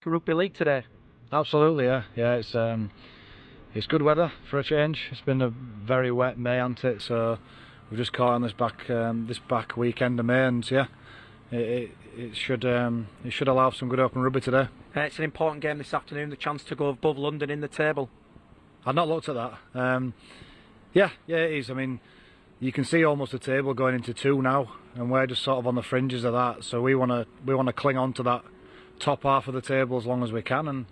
Rugby league today. Absolutely, yeah, yeah. It's good weather for a change. It's been a very wet May, hasn't it? So we've just caught on this back weekend of May, and yeah, it should allow some good open rugby today. It's an important game this afternoon, the chance to go above London in the table. I've not looked at that. Yeah, it is. I mean, you can see almost the table going into two now, and we're just sort of on the fringes of that. So we want to cling on to that top half of the table as long as we can, and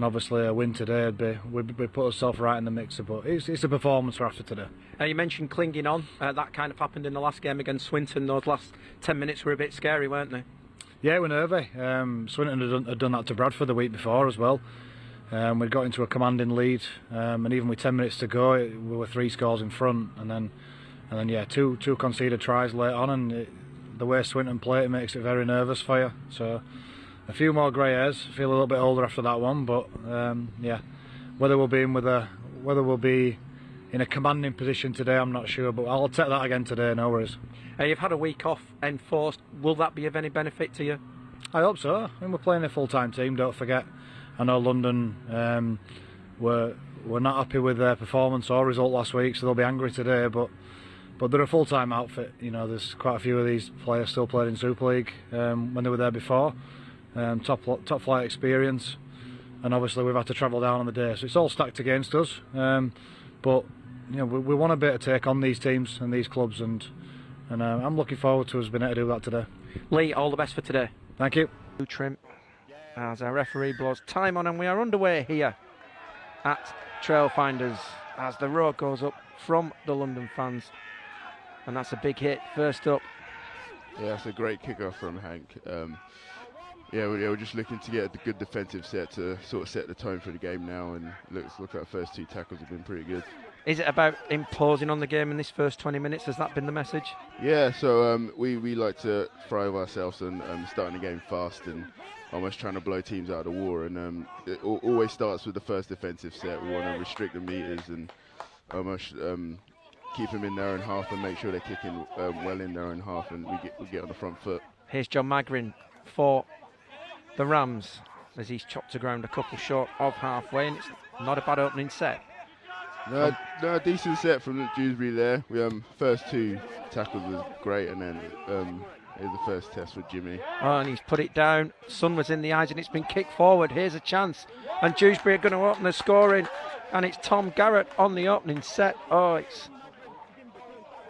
obviously a win today would put ourselves right in the mixer. But it's a performance we're after today. You mentioned clinging on. That kind of happened in the last game against Swinton. Those last 10 minutes were a bit scary, weren't they? Yeah, we're nervy. Swinton had done that to Bradford the week before as well. We'd got into a commanding lead, and even with 10 minutes to go, we were 3 scores in front, and then yeah, two conceded tries late on, and the way Swinton play, it makes it very nervous for you. So a few more grey hairs. Feel a little bit older after that one, but yeah, whether we'll be in a commanding position today, I'm not sure, but I'll take that again today. No worries. You've had a week off enforced. Will that be of any benefit to you? I hope so. I mean, we're playing a full-time team. Don't forget. I know London were not happy with their performance or result last week, so they'll be angry today. But they're a full-time outfit. You know, there's quite a few of these players still played in Super League when they were there before. Top flight experience, and obviously we've had to travel down on the day, so it's all stacked against us. But you know, we want to be able to take on these teams and these clubs, and I'm looking forward to us being able to do that today. Lee, all the best for today. Thank you. Trim as our referee blows time on, and we are underway here at Trailfinders as the roar goes up from the London fans, and that's a big hit. First up. Yeah, that's a great kickoff from Hank. Yeah, we're just looking to get a good defensive set to sort of set the tone for the game now, and look like the first 2 tackles have been pretty good. Is it about imposing on the game in this first 20 minutes? Has that been the message? Yeah, so we like to thrive ourselves and starting the game fast and almost trying to blow teams out of the water, and it always starts with the first defensive set. We want to restrict the meters and almost keep them in their own half and make sure they're kicking well in their own half, and we get on the front foot. Here's John Magrin for the Rams as he's chopped to ground a couple short of halfway, and it's not a bad opening set. No, decent set from Dewsbury there. We first 2 tackles was great, and then here's the first test for Jimmy. Oh, and he's put it down. Sun was in the eyes, and it's been kicked forward. Here's a chance, and Dewsbury are going to open the scoring, and it's Tom Garrett on the opening set. Oh, it's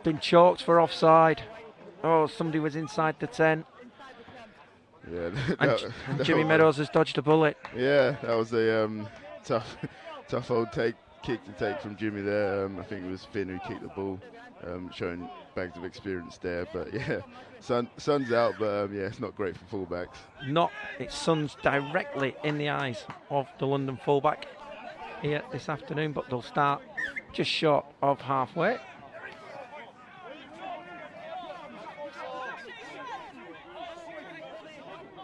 been chalked for offside. Oh, somebody was inside the 10. Yeah, and Jimmy Meadows has dodged a bullet. Yeah, that was a tough old kick to take from Jimmy there. I think it was Finn who kicked the ball, showing bags of experience there. But yeah, Sun's out, but yeah, it's not great for fullbacks. It's Sun's directly in the eyes of the London fullback here this afternoon, but they'll start just short of halfway.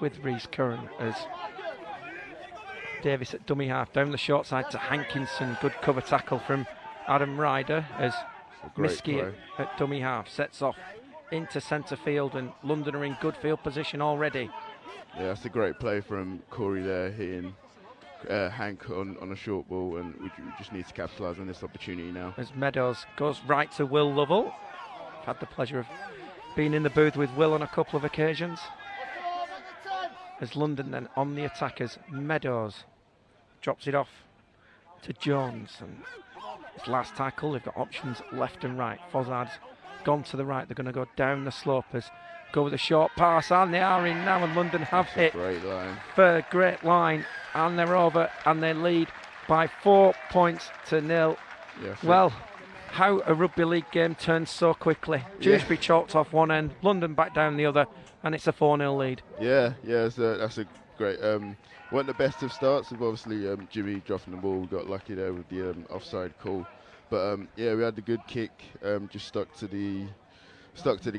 With Reese Curran as Davis at dummy half, down the short side to Hankinson. Good cover tackle from Adam Ryder as Miski at dummy half sets off into centre field, and London are in good field position already. Yeah, that's a great play from Corey there, hitting Hank on a short ball, and we just need to capitalise on this opportunity now. As Meadows goes right to Will Lovell. I've had the pleasure of being in the booth with Will on a couple of occasions. As London then on the attackers, Meadows drops it off to Jones, and his last tackle, they've got options left and right. Fozzard's gone to the right, they're going to go down the slope as go with a short pass, and they are in now, and London have hit great line. For a great line, and they're over, and they lead by 4 points to 0. Yeah, well, how a rugby league game turns so quickly. Dewsbury chalked off one end, London back down the other, and it's a 4-0 lead. Yeah, that's a great. Weren't the best of starts. With obviously Jimmy dropping the ball. We got lucky there with the offside call, but yeah, we had the good kick. Just stuck to the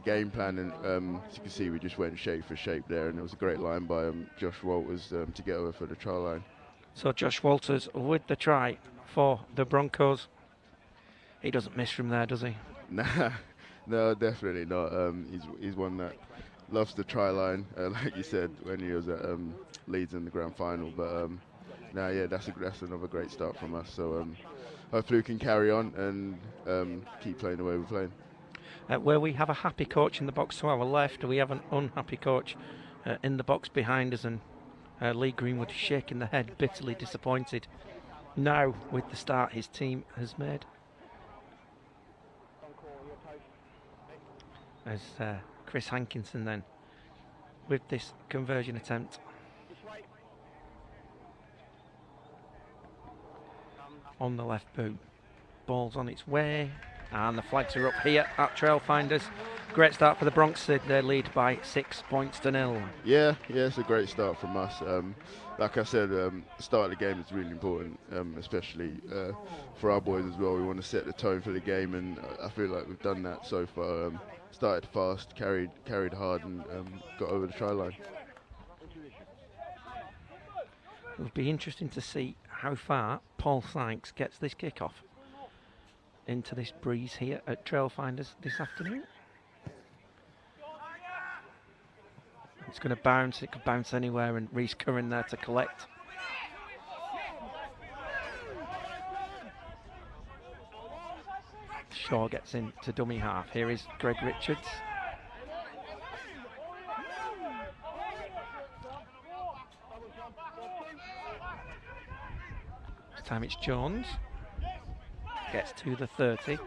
game plan, and as you can see, we just went shape for shape there, and it was a great line by Josh Walters to get over for the try line. So Josh Walters with the try for the Broncos. He doesn't miss from there, does he? Nah, no, definitely not. He's one that loves the try line, like you said when he was at leads in the grand final. But now, yeah, that's another great start from us. So hopefully we can carry on and keep playing the way we're playing. Where we have a happy coach in the box to our left, we have an unhappy coach in the box behind us, and Lee Greenwood shaking the head, bitterly disappointed now with the start his team has made. As Chris Hankinson then with this conversion attempt. On the left boot. Ball's on its way, and the flags are up here at Trailfinders. Great start for the Bronx. They lead by 6 points to 0. Yeah, it's a great start from us. Like I said, the start of the game is really important, especially for our boys as well. We want to set the tone for the game, and I feel like we've done that so far. Started fast, carried hard, and got over the try line. It'll be interesting to see how far Paul Sykes gets this kickoff into this breeze here at Trailfinders this afternoon. It's going to bounce, it could bounce anywhere, and Reece Curran there to collect. Shaw gets into dummy half. Here is Greg Richards. This time it's Jones. Gets to the 30.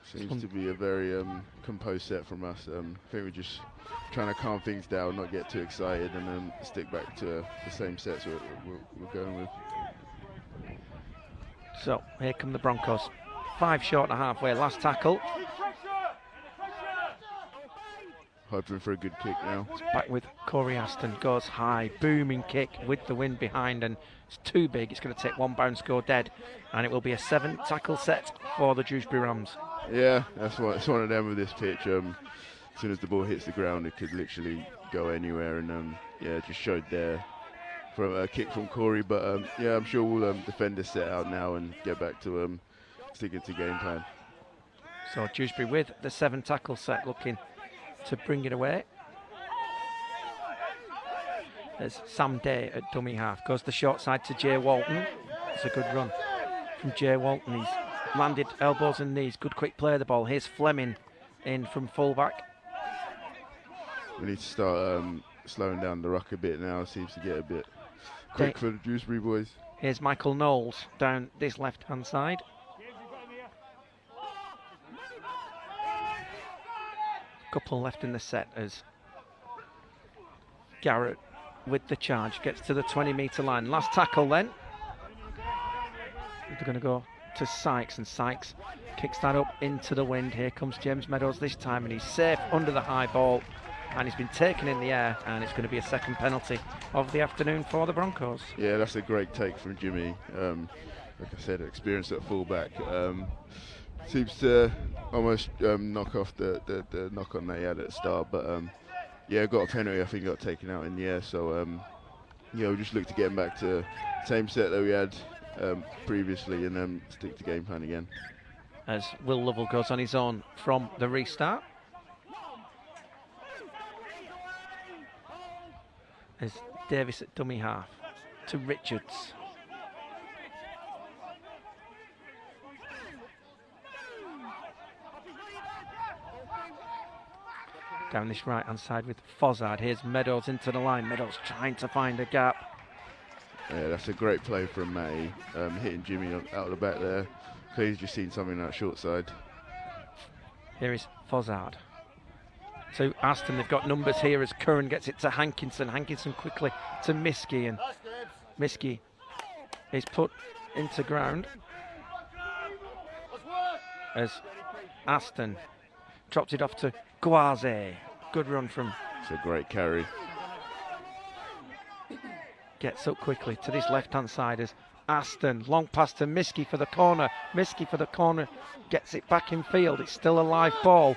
Seems to be a very composed set from us. I think we're just trying to calm things down, not get too excited, and stick back to the same sets we're going with. So here come the Broncos. 5 short of halfway. Last tackle. Hoping for a good kick now. It's back with Corey Aston. Goes high. Booming kick with the wind behind, and it's too big. It's going to take one bounce, go dead. And it will be a 7 tackle set for the Dewsbury Rams. Yeah, it's one of them with this pitch. As soon as the ball hits the ground, it could literally go anywhere, and yeah, just showed there from a kick from Corey. But yeah, I'm sure we'll defend this set out now and get back to sticking to game plan. So Dewsbury with the 7 tackle set, looking to bring it away. There's Sam Day at dummy half. Goes the short side to Jay Walton. It's a good run from Jay Walton. He's landed elbows and knees. Good quick play of the ball. Here's Fleming in from fullback. We need to start slowing down the ruck a bit now. Seems to get a bit quick for the Dewsbury boys. Here's Michael Knowles down this left-hand side. Couple left in the set as Garrett with the charge gets to the 20-metre line. Last tackle then. They're going to go to Sykes, and Sykes kicks that up into the wind. Here comes James Meadows this time, and he's safe under the high ball, and he's been taken in the air, and it's going to be a second penalty of the afternoon for the Broncos. Yeah, that's a great take from Jimmy. Like I said, experienced at fullback. Seems to almost knock off the knock on that he had at the start, but yeah, got a penalty. I think got taken out in the air. So yeah, we just look to get him back to the same set that we had previously, and then stick to game plan again. As Will Lovell goes on his own from the restart. As Davis at dummy half to Richards. Down this right-hand side with Fozzard. Here's Meadows into the line. Meadows trying to find a gap. Yeah, that's a great play from Matty, hitting Jimmy out of the back there. Clearly just seen something on that short side. Here is Fozzard. To Aston, they've got numbers here as Curran gets it to Hankinson. Hankinson quickly to Miskey, and Miskey is put into ground as Aston drops it off to Guaze. Good run from... It's a great carry. Gets up quickly to this left-hand side as Aston, long pass to Miskey for the corner. Miskey for the corner, gets it back in field. It's still a live ball.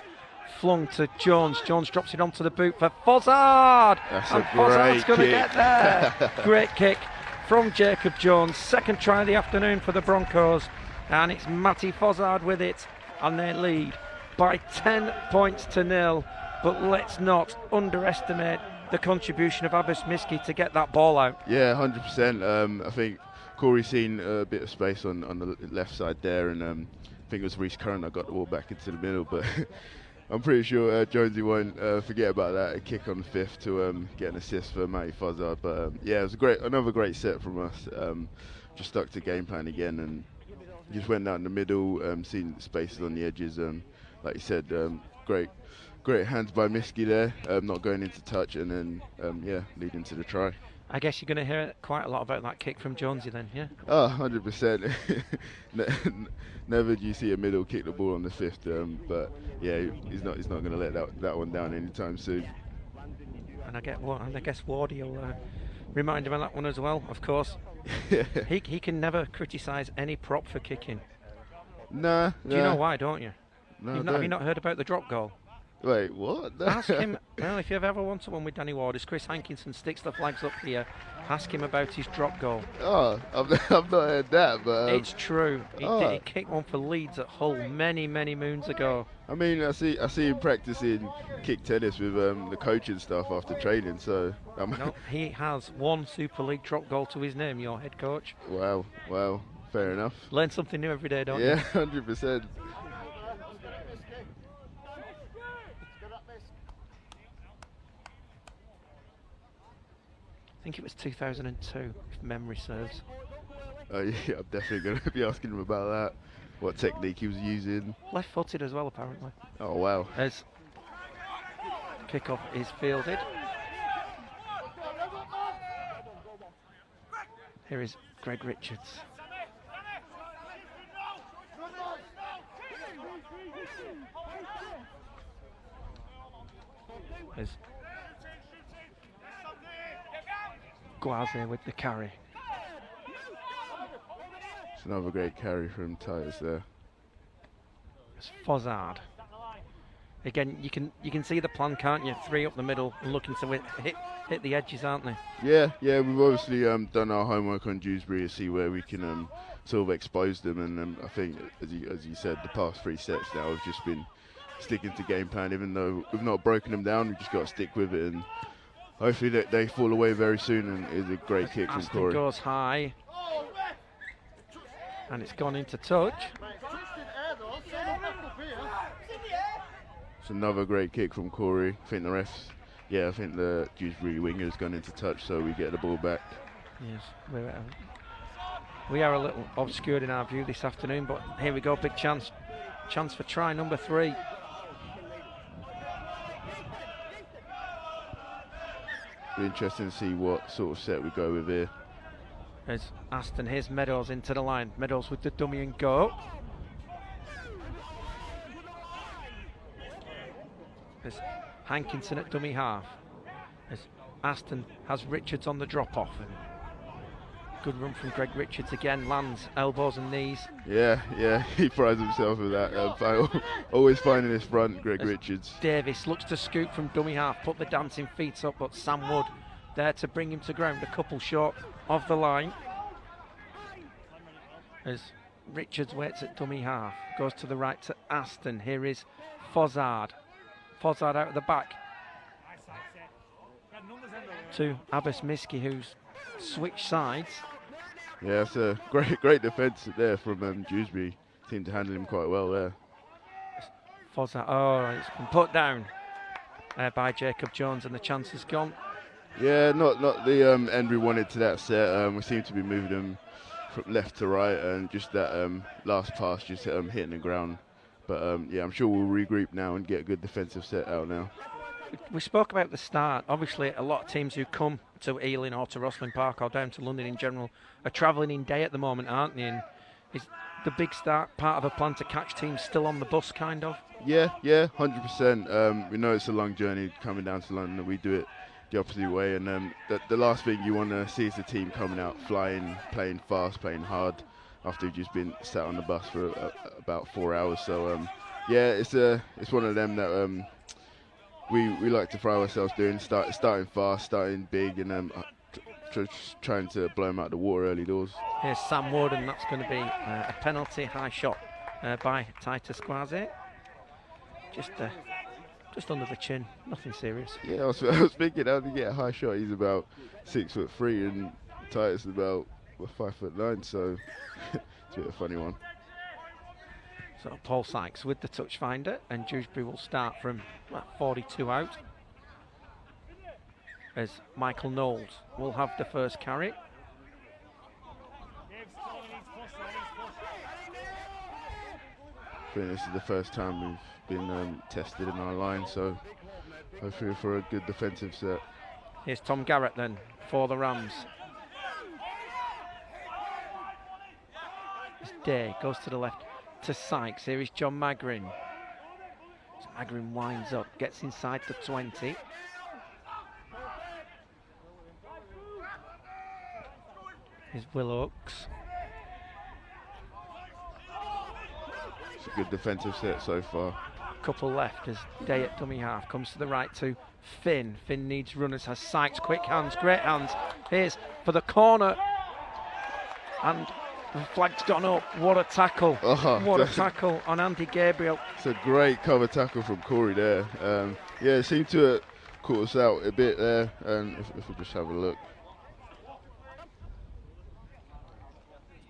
Flung to Jones. Jones drops it onto the boot for Fozzard. That's and a Fozzard's great going to kick. get there. Great kick from Jacob Jones. Second try of the afternoon for the Broncos. And it's Matty Fozzard with it. And they lead by 10 points to nil. But let's not underestimate the contribution of Abbas Miski to get that ball out. Yeah, 100%. I think Corey's seen a bit of space on the left side there, and I think it was Reece Curran that got the ball back into the middle, but I'm pretty sure Jonesy won't forget about that. A kick on the 5th to get an assist for Matty Fozzard. But yeah, it was another great set from us. Just stuck to game plan again and just went down the middle, seen spaces on the edges. Like you said, great hands by Miski there, not going into touch, and then leading to the try. I guess you're going to hear quite a lot about that kick from Jonesy then, yeah? Oh, 100%. Never do you see a middle kick the ball on the 5th, but yeah, he's not going to let that one down anytime soon. And I guess Wardy will remind him of that one as well, of course. he can never criticise any prop for kicking. Nah. Do you know why, don't you? No, have you not heard about the drop goal? Wait, what? Ask him. Well, if you've ever wanted one with Danny Ward, as Chris Hankinson sticks the flags up here, ask him about his drop goal. Oh, I've not heard that, but it's true. He kicked one for Leeds at Hull many moons ago. I mean, I see him practicing kick tennis with the coaching staff after training. So no, he has one Super League drop goal to his name. Your head coach. Wow, fair enough. Learn something new every day, don't you? Yeah, 100%. I think it was 2002, if memory serves. Oh yeah, I'm definitely going to be asking him about that. What technique he was using. Left-footed as well, apparently. Oh wow. As kick-off is fielded. Here is Greg Richards. As Guaze with the carry. It's another great carry from Titus there. It's Fozzard. Again, you can see the plan, can't you? 3 up the middle, looking to hit the edges, aren't they? Yeah. We've obviously done our homework on Dewsbury to see where we can sort of expose them, and I think, as you said, the past 3 sets now have just been sticking to game plan. Even though we've not broken them down, we've just got to stick with it, and hopefully they fall away very soon. And it's a great kick from Corey. Goes high, and it's gone into touch. It's another great kick from Corey. I think the refs, I think the Dewsbury winger's gone into touch, so we get the ball back. Yes, we are a little obscured in our view this afternoon, but here we go, big chance for try number 3. Be interesting to see what sort of set we go with here. As Aston, here's Meadows into the line. Meadows with the dummy and go. As Hankinson at dummy half. As Aston has Richards on the drop off. And good run from Greg Richards again, lands elbows and knees. Yeah, he prides himself with that. Always finding his front, Greg Richards. Davis looks to scoop from dummy half, put the dancing feet up, but Sam Wood there to bring him to ground, a couple short of the line. As Richards waits at dummy half, goes to the right to Aston. Here is Fozzard. Fozzard out of the back to Abbas Miski, who's switched sides. Yeah, it's a great defence there from Dewsbury. Seemed to handle him quite well there. Fozzard, it's been put down by Jacob Jones, and the chance is gone. Yeah, not the end we wanted to that set. We seem to be moving them from left to right, and just that last pass just hitting the ground. But I'm sure we'll regroup now and get a good defensive set out now. We spoke about the start. Obviously, a lot of teams who come to Ealing or to Rosslyn Park or down to London in general are travelling in day at the moment, aren't they? And is the big start part of a plan to catch teams still on the bus, kind of? Yeah, 100%. We know it's a long journey coming down to London, and we do it the opposite way. And the last thing you want to see is the team coming out flying, playing fast, playing hard, after you've just been sat on the bus for about 4 hours. So it's one of them that we like to throw ourselves doing, starting fast, starting big, and trying to blow them out of the water early doors. Here's Sam Wood, and that's going to be a penalty, high shot by Titus Guaze. just under the chin, nothing serious. Yeah, I was thinking, how did he get a high shot? He's about 6'3" and Titus is about 5'9", so it's a bit of a funny one. So Paul Sykes with the touch finder, and Dewsbury will start from 42 out, as Michael Knowles will have the first carry. I think this is the first time we've been tested in our line, so hopefully for a good defensive set. Here's Tom Garrett then for the Rams. It's Day, goes to the left to Sykes. Here is John Magrin. So Magrin winds up, gets inside the 20. Here's Will Oakes. It's a good defensive set so far. Couple left as Day at dummy half comes to the right to Finn. Finn needs runners, has Sykes, quick hands, great hands. Here's for the corner, and the flag's gone up. What a tackle! What a tackle on Andy Gabriel. It's a great cover tackle from Corey there. Yeah, it seemed to have caught us out a bit there, and if we just have a look.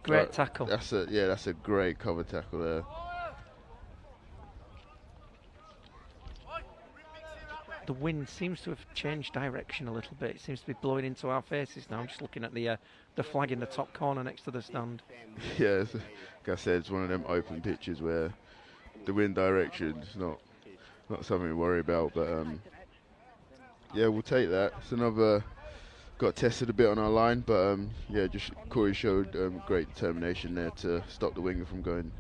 Great tackle. That's a great cover tackle there. The wind seems to have changed direction a little bit. It seems to be blowing into our faces now. I'm just looking at the flag in the top corner next to the stand. Yeah, like I said, it's one of them open pitches where the wind direction is not something to worry about. But yeah, we'll take that. It's another. Got tested a bit on our line, but yeah, just Corey showed great determination there to stop the winger from going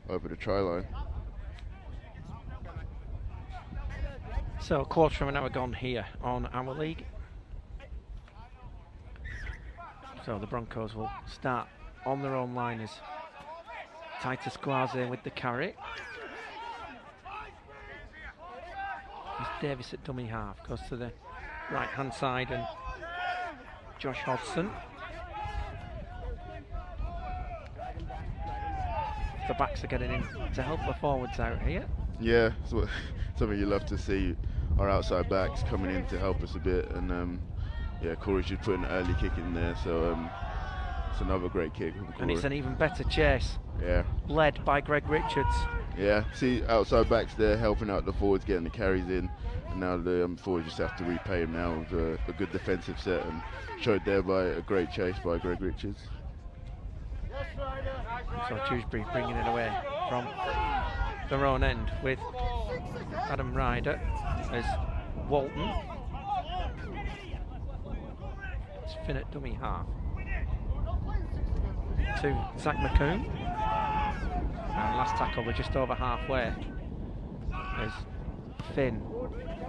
over the try line. So a quarter of an hour gone here on our league. So the Broncos will start on their own line as Titus Guaze with the carry. There's Davis at dummy half, goes to the right hand side, and Josh Hodgson. The backs are getting in to help the forwards out here. Yeah, so something you love to see, our outside backs coming in to help us a bit, and yeah, Corey should put an early kick in there, so it's another great kick from Corey. And it's an even better chase. Yeah. Led by Greg Richards. Yeah, see outside backs there helping out the forwards, getting the carries in, and now the forwards just have to repay him now with a good defensive set, and showed there by a great chase by Greg Richards. So Dewsbury bringing it away from their own end with Adam Ryder as Walton. It's Finn at dummy half to Zach McCoon. And last tackle, we're just over halfway as Finn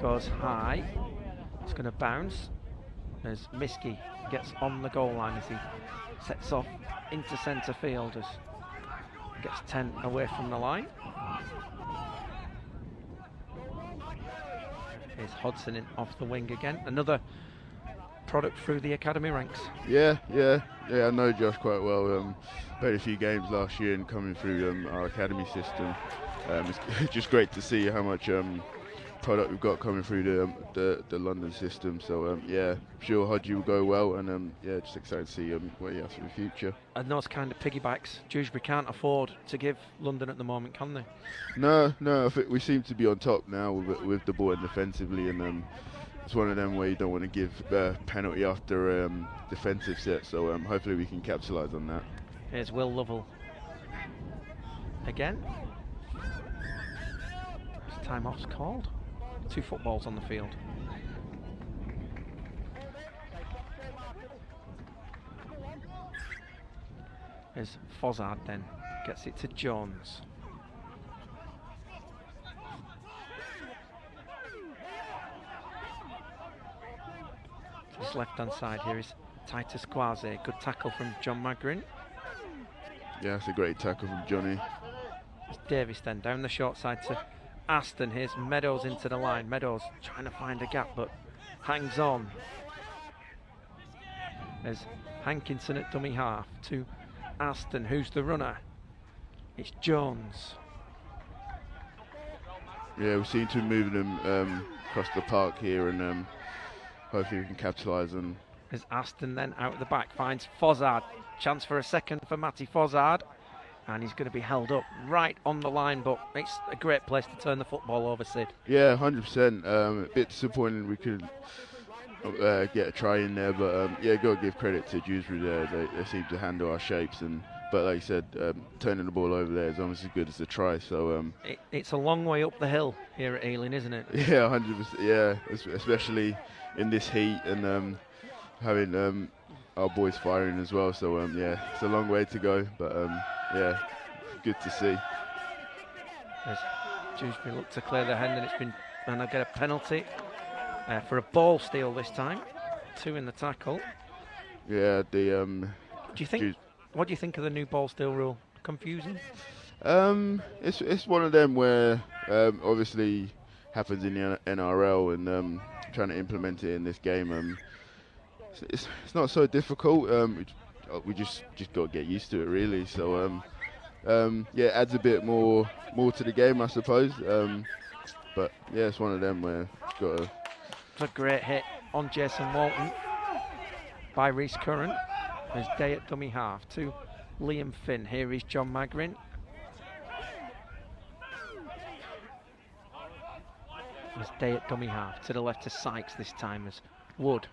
goes high. It's going to bounce as Miskey gets on the goal line as he sets off into centre field as gets 10 away from the line. Here's Hodgson in off the wing again. Another product through the academy ranks. Yeah, I know Josh quite well. Played a few games last year and coming through our academy system. It's just great to see how much product we've got coming through the London system. So yeah, sure Hodgie will go well, and yeah, just excited to see what he has for the future. And those kind of piggybacks, Dewsbury can't afford to give London at the moment, can they? No, I think we seem to be on top now with the ball and defensively, and it's one of them where you don't want to give a penalty after defensive set. So hopefully we can capitalise on that. Here's Will Lovell again. Time-off's called. 2 footballs on the field. As Fozzard then gets it to Jones. To his left-hand side here is Titus Guaze. Good tackle from John Magrin. Yeah, it's a great tackle from Johnny. It's Davis then down the short side to Aston. Here's Meadows into the line. Meadows trying to find a gap but hangs on. There's Hankinson at dummy half to Aston. Who's the runner? It's Jones. Yeah, we seem to be moving them across the park here, and hopefully we can capitalise on. As Aston then out at the back finds Fozzard. Chance for a second for Matty Fozzard. And he's going to be held up right on the line, but it's a great place to turn the football over, Sid. Yeah, 100%. A bit disappointed we could get a try in there, but yeah, got to give credit to Dewsbury there. They seem to handle our shapes, but like you said, turning the ball over there is almost as good as the try. So it's a long way up the hill here at Ealing, isn't it? Yeah, 100%. Yeah, especially in this heat and having our boys firing as well. So yeah, it's a long way to go, but yeah, good to see. As Dewsbury look to clear their hand, and I get a penalty for a ball steal this time. 2 in the tackle. Yeah, What do you think of the new ball steal rule? Confusing? It's one of them where obviously happens in the NRL, and trying to implement it in this game. It's not so difficult. We just got to get used to it, really. So yeah, it adds a bit more to the game, I suppose. But yeah, it's one of them where you've got to. It's a great hit on Jason Walton by Reece Curran. There's Day at dummy half to Liam Finn. Here is John Magrin. There's Day at dummy half to the left to Sykes this time as Wood.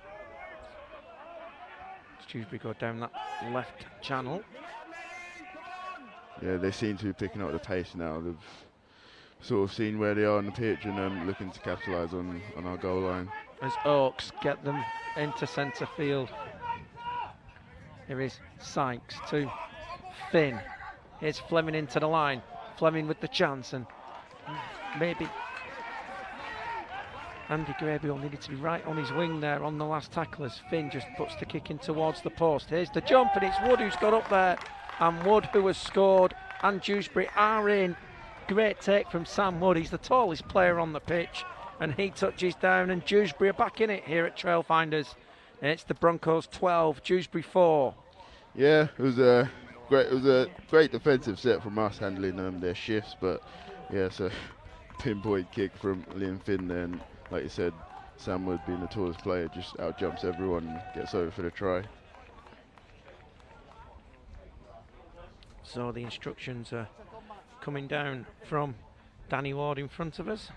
Dewsbury go down that left channel. Yeah, they seem to be picking up the pace now. They've sort of seen where they are on the pitch and looking to capitalise on our goal line. As Oaks get them into centre field. Here is Sykes to Finn. Here's Fleming into the line. Fleming with the chance, and maybe Andy Graybill needed to be right on his wing there on the last tackle as Finn just puts the kick in towards the post. Here's the jump, and it's Wood who's got up there. And Wood, who has scored, and Dewsbury are in. Great take from Sam Wood. He's the tallest player on the pitch, and he touches down, and Dewsbury are back in it here at Trailfinders. And it's the Broncos 12, Dewsbury 4. Yeah, it was a great defensive set from us handling their shifts, but yeah, it's a pinpoint kick from Liam Finn there, and like you said, Sam Wood, being the tallest player, just outjumps everyone and gets over for the try. So the instructions are coming down from Danny Ward in front of us.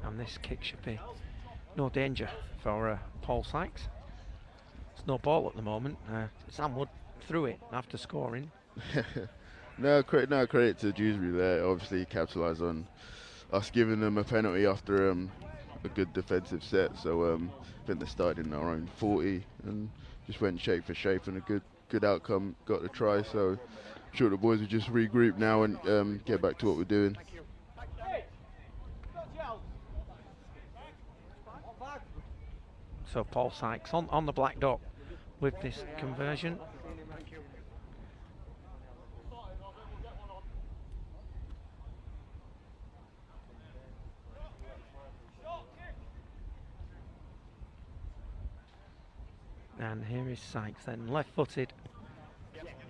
And this kick should be no danger for Paul Sykes. It's no ball at the moment. Sam Wood threw it after scoring. No credit to Dewsbury there. Obviously, he capitalised on us giving them a penalty after a good defensive set. So I think they started in our own 40 and just went shape for shape, and a good outcome. Got the try. So I'm sure the boys will just regroup now and get back to what we're doing. So Paul Sykes on the black dot with this conversion. And here is Sykes then, left-footed.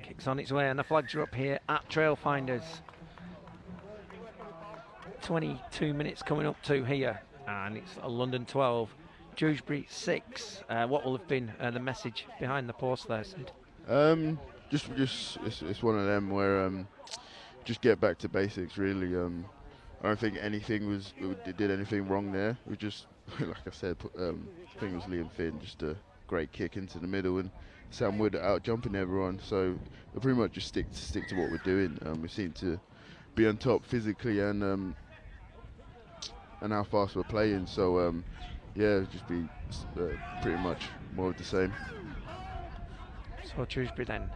Kicks on its way, and the flags are up here at Trailfinders. 22 minutes coming up to here, and it's a London 12. Dewsbury 6. What will have been the message behind the post there, Sid? Just it's one of them where just get back to basics, really. I don't think did anything wrong there. We just, like I said, I think it was Liam Finn, just a great kick into the middle, and Sam Wood out jumping everyone. So we pretty much just stick to what we're doing. We seem to be on top physically and how fast we're playing. So. Yeah, just be pretty much more of the same. So Dewsbury then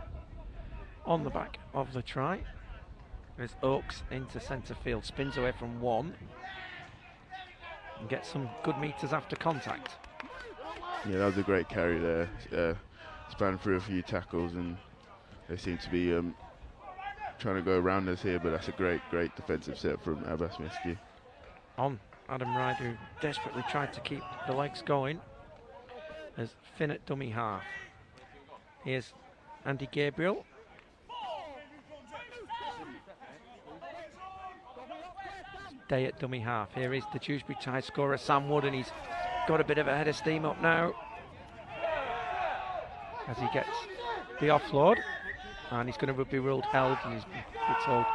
on the back of the try. There's Oaks into centre field, spins away from one and gets some good metres after contact. Yeah, that was a great carry there. Span through a few tackles, and they seem to be trying to go around us here, but that's a great defensive set from Abbas Miski. On Adam Ryder, who desperately tried to keep the legs going, as Finn at dummy half. Here's Andy Gabriel. Day at dummy half. Here is the Dewsbury tie scorer, Sam Wood, and he's got a bit of a head of steam up now as he gets the offload, and he's going to be ruled held, and he's been told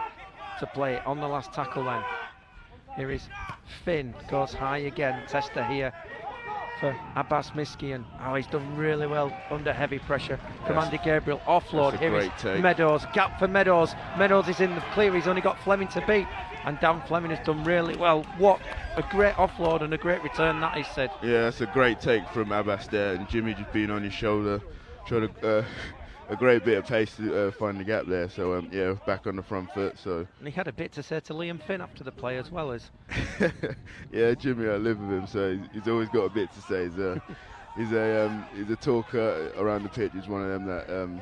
to play it on the last tackle then. Here is Finn, goes high again. Tester here for Abbas Miski, and he's done really well under heavy pressure from Andy Gabriel. Offload. Here is Meadows, gap for Meadows. Meadows is in the clear, he's only got Fleming to beat, and Dan Fleming has done really well. What a great offload and a great return that is, said. Yeah, that's a great take from Abbas there, and Jimmy just being on his shoulder, showed a great bit of pace to find the gap there. So yeah, back on the front foot. So. And he had a bit to say to Liam Finn after the play as well as. Yeah, Jimmy, I live with him, so he's always got a bit to say. He's a talker around the pitch. He's one of them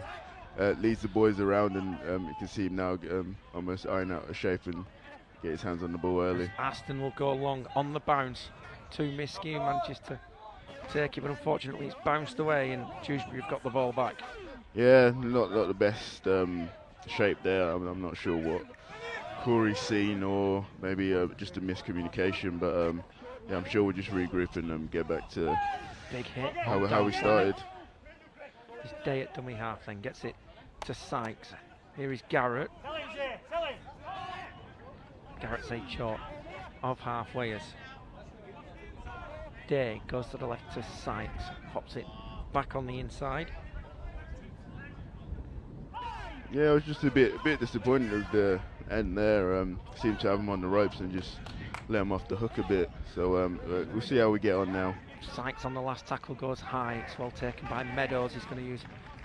that leads the boys around, and you can see him now almost iron out a shape and get his hands on the ball early. Aston will go long on the bounce to Miski, who manages to take it, but unfortunately it's bounced away, and Dewsbury have got the ball back. Yeah, not the best shape there. I'm not sure what Corey's seen, or maybe just a miscommunication, but yeah, I'm sure we'll just regroup and get back to big hit how we started. His Day at dummy half then gets it to Sykes. Here is Garrett. Garrett's 8 short of halfwayers. Day goes to the left to Sykes, pops it back on the inside. Yeah, I was just a bit disappointed with the end there. Seemed to have him on the ropes and just let him off the hook a bit. So we'll see how we get on now. Sykes on the last tackle goes high. It's well taken by Meadows. He's going to use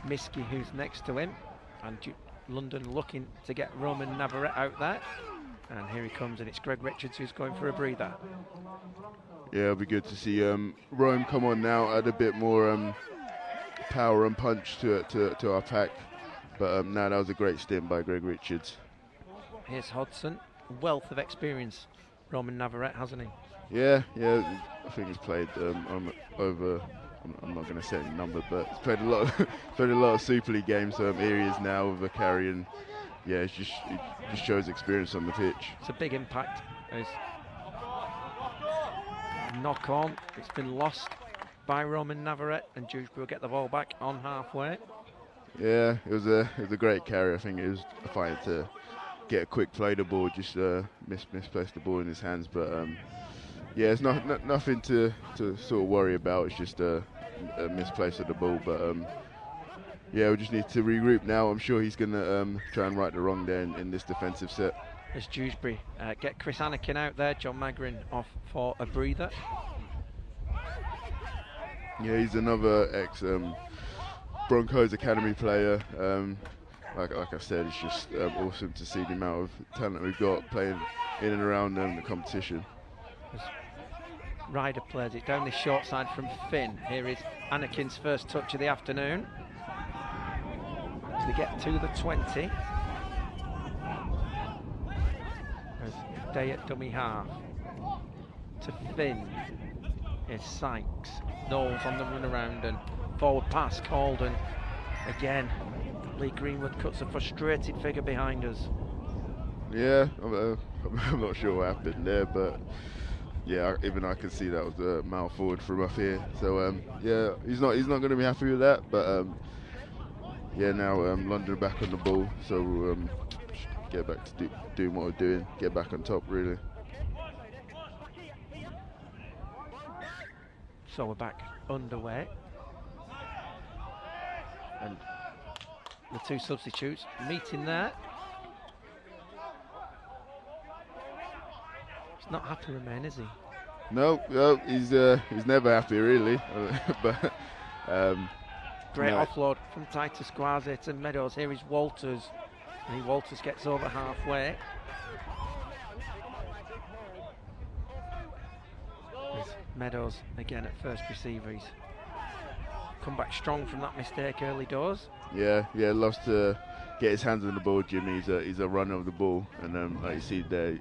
Miski, who's next to him. And London looking to get Roman Navarrete out there. And here he comes, and it's Greg Richards who's going for a breather. Yeah, it'll be good to see Rome come on now, add a bit more power and punch to our pack. But no, that was a great stint by Greg Richards. Here's Hodson, wealth of experience, Roman Navarrete, hasn't he? Yeah, I think he's played over. I'm not going to say any number, but he's played a lot of Super League games. So here he is now with a carry, and yeah, it just shows experience on the pitch. It's a big impact. It's knock on. It's been lost by Roman Navarrete, and Dewsbury will get the ball back on halfway. Yeah, it was a great carry. I think it was a fight to get a quick play the ball, just misplaced the ball in his hands. But yeah, it's nothing to sort of worry about. It's just a misplace of the ball. But yeah, we just need to regroup now. I'm sure he's going to try and right the wrong there in this defensive set. As Dewsbury get Chris Anakin out there, John Magrin off for a breather. Yeah, he's another ex Broncos academy player. Like I said, it's just awesome to see the amount of talent we've got playing in and around the competition. As Ryder plays it down the short side from Finn. Here is Anakin's first touch of the afternoon. As they get to the 20. As Day at dummy half. To Finn. Here's Sykes. Knowles on the run around, and forward pass called, and again Lee Greenwood cuts a frustrated figure behind us. Yeah, I'm not sure what happened there, but yeah, even I can see that was a mile forward from up here. So yeah, he's not going to be happy with that. But yeah, now London are back on the ball, so we'll get back to doing what we're doing, get back on top really. So we're back underway. And the two substitutes meeting there. He's not happy, Romain, is he? No, he's never happy really. But great offload from Titus Quasi to Meadows. Here is Walters, and Walters gets over halfway. There's Meadows again at first receiver. He's come back strong from that mistake early doors. Yeah, loves to get his hands on the ball, Jimmy. He's a runner of the ball, and like you see there, he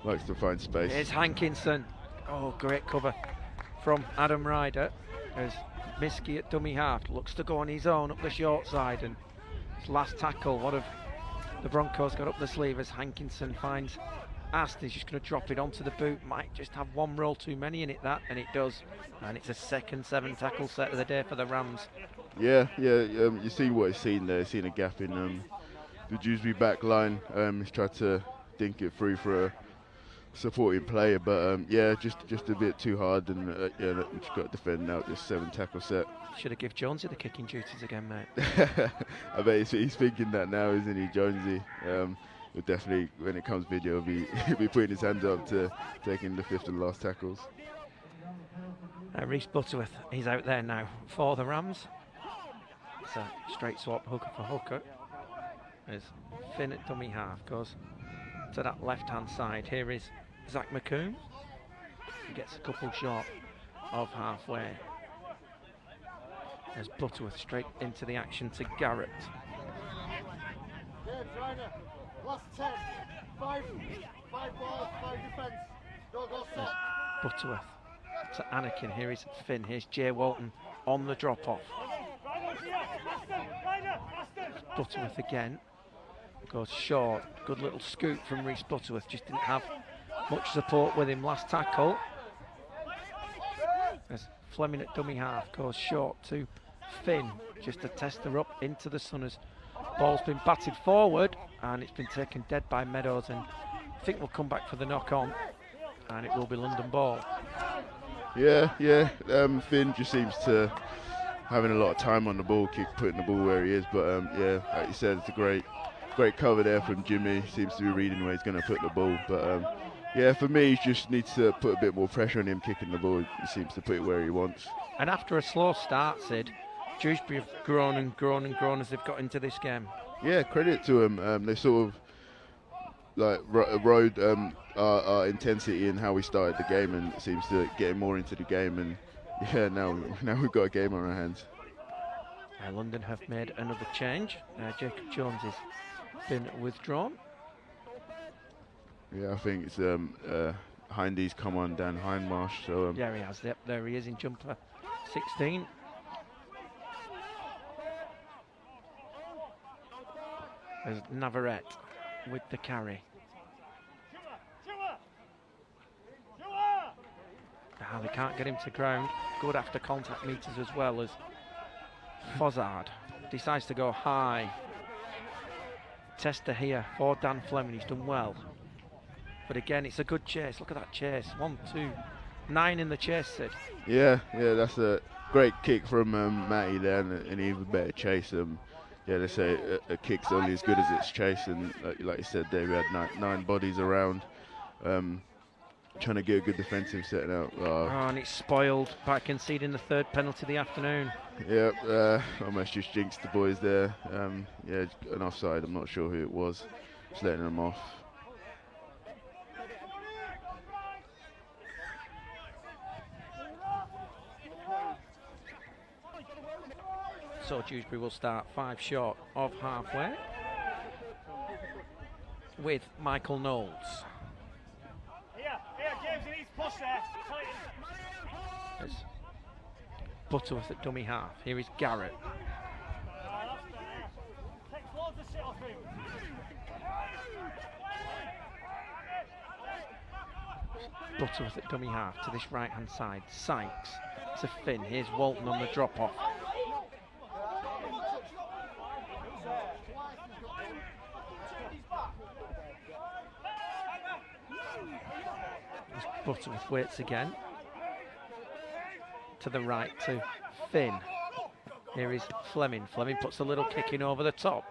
likes to find space. Here's Hankinson. Oh, great cover from Adam Ryder as Miskey at dummy half, looks to go on his own up the short side, and his last tackle, what have the Broncos got up the sleeve as Hankinson finds Ast. He's just going to drop it onto the boot, might just have one roll too many in it, that, and it does. And it's a second 7 tackle set of the day for the Rams. Yeah, you see what he's seen there. He's seen a gap in the Dewsbury back line. He's tried to dink it through for a supporting player, but yeah, just a bit too hard, and yeah, just got to defend out this 7 tackle set. Should have given Jonesy the kicking duties again, mate. I bet he's thinking that now, isn't he, Jonesy? He'll definitely, when it comes video, he'll be putting his hands up to taking the 5th and last tackles. Reese Butterworth, he's out there now for the Rams. It's a straight swap, hooker for hooker. As Finn at dummy half goes to that left-hand side. Here is Zach McComb. He gets a couple short of halfway. As Butterworth straight into the action to Garrett. Last 10, 5 balls, 5 defence. Go set. Butterworth to Anakin. Here is Finn. Here's Jay Walton on the drop-off. Butterworth again. Goes short. Good little scoop from Reese Butterworth. Just didn't have much support with him last tackle. As Fleming at dummy half goes short to Finn. Just to test her up into the Sunners. Ball's been batted forward and it's been taken dead by Meadows, and I think we'll come back for the knock-on and it will be London ball. Yeah. Finn just seems to having a lot of time on the ball, putting the ball where he is. But yeah, like you said, it's a great cover there from Jimmy. Seems to be reading where he's going to put the ball. But yeah, for me, he just needs to put a bit more pressure on him kicking the ball. He seems to put it where he wants. And after a slow start, Sid, Dewsbury have grown and grown and grown as they've got into this game. Yeah, credit to them. They sort of like rode our intensity in how we started the game, and it seems to get more into the game. And yeah, now we've got a game on our hands. London have made another change. Jacob Jones has been withdrawn. Yeah, I think it's Hindy's come on, Dan Hindmarsh. So yeah, he has. Yep, there he is in jumper 16. There's Navarrete with the carry. They can't get him to ground. Good after contact meters as well, as Fozzard decides to go high. Tester here for Dan Fleming. He's done well. But again, it's a good chase. Look at that chase. 1, 2, 9 in the chase, Sid. Yeah, that's a great kick from Matty there, and an even better chase. Yeah, they say a kick's only as good as its chase, and like you said there, we had 9 bodies around, trying to get a good defensive setting out. And it's spoiled by conceding the 3rd penalty of the afternoon. Yeah, almost just jinxed the boys there. Yeah, an offside, I'm not sure who it was, just letting them off. So Dewsbury will start 5 short of halfway with Michael Knowles. Here, James, he needs push there. There's Butterworth at dummy half. Here is Garrett. Takes loads of shit off him. Butterworth at dummy half to this right-hand side. Sykes to Finn. Here's Walton on the drop-off. Butterworth waits again. To the right to Finn. Here is Fleming. Fleming puts a little kick in over the top.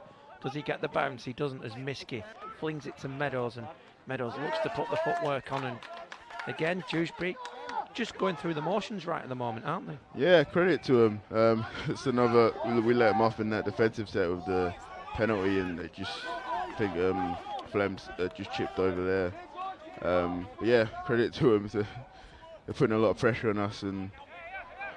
Does he get the bounce? He doesn't, as Miskey flings it to Meadows, and Meadows looks to put the footwork on. And again, Dewsbury just going through the motions right at the moment, aren't they? Yeah, credit to them. It's another, we let them off in that defensive set with the penalty, and they just, I think Flem's just chipped over there. Yeah, credit to them. They're putting a lot of pressure on us, and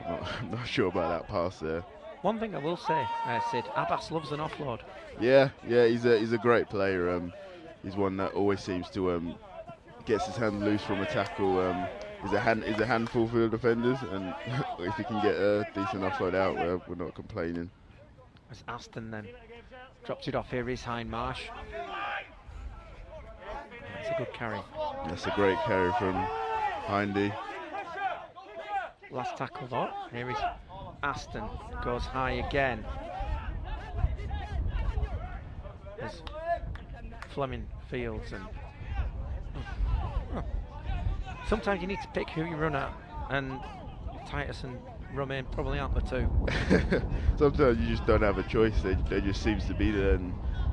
I'm not sure about that pass there. One thing I will say, Sid, Abbas loves an offload. Yeah, he's a great player. He's one that always seems to gets his hand loose from a tackle, is a handful for the defenders, and if he can get a decent offload out, we're not complaining. As Aston then dropped it off, here is Hindmarsh. That's a good carry. That's a great carry from Hindy. Last tackle though, here is Aston, goes high again. There's Fleming Fields and sometimes you need to pick who you run at, and Titus and Romain probably aren't the two. Sometimes you just don't have a choice. They just seems to be there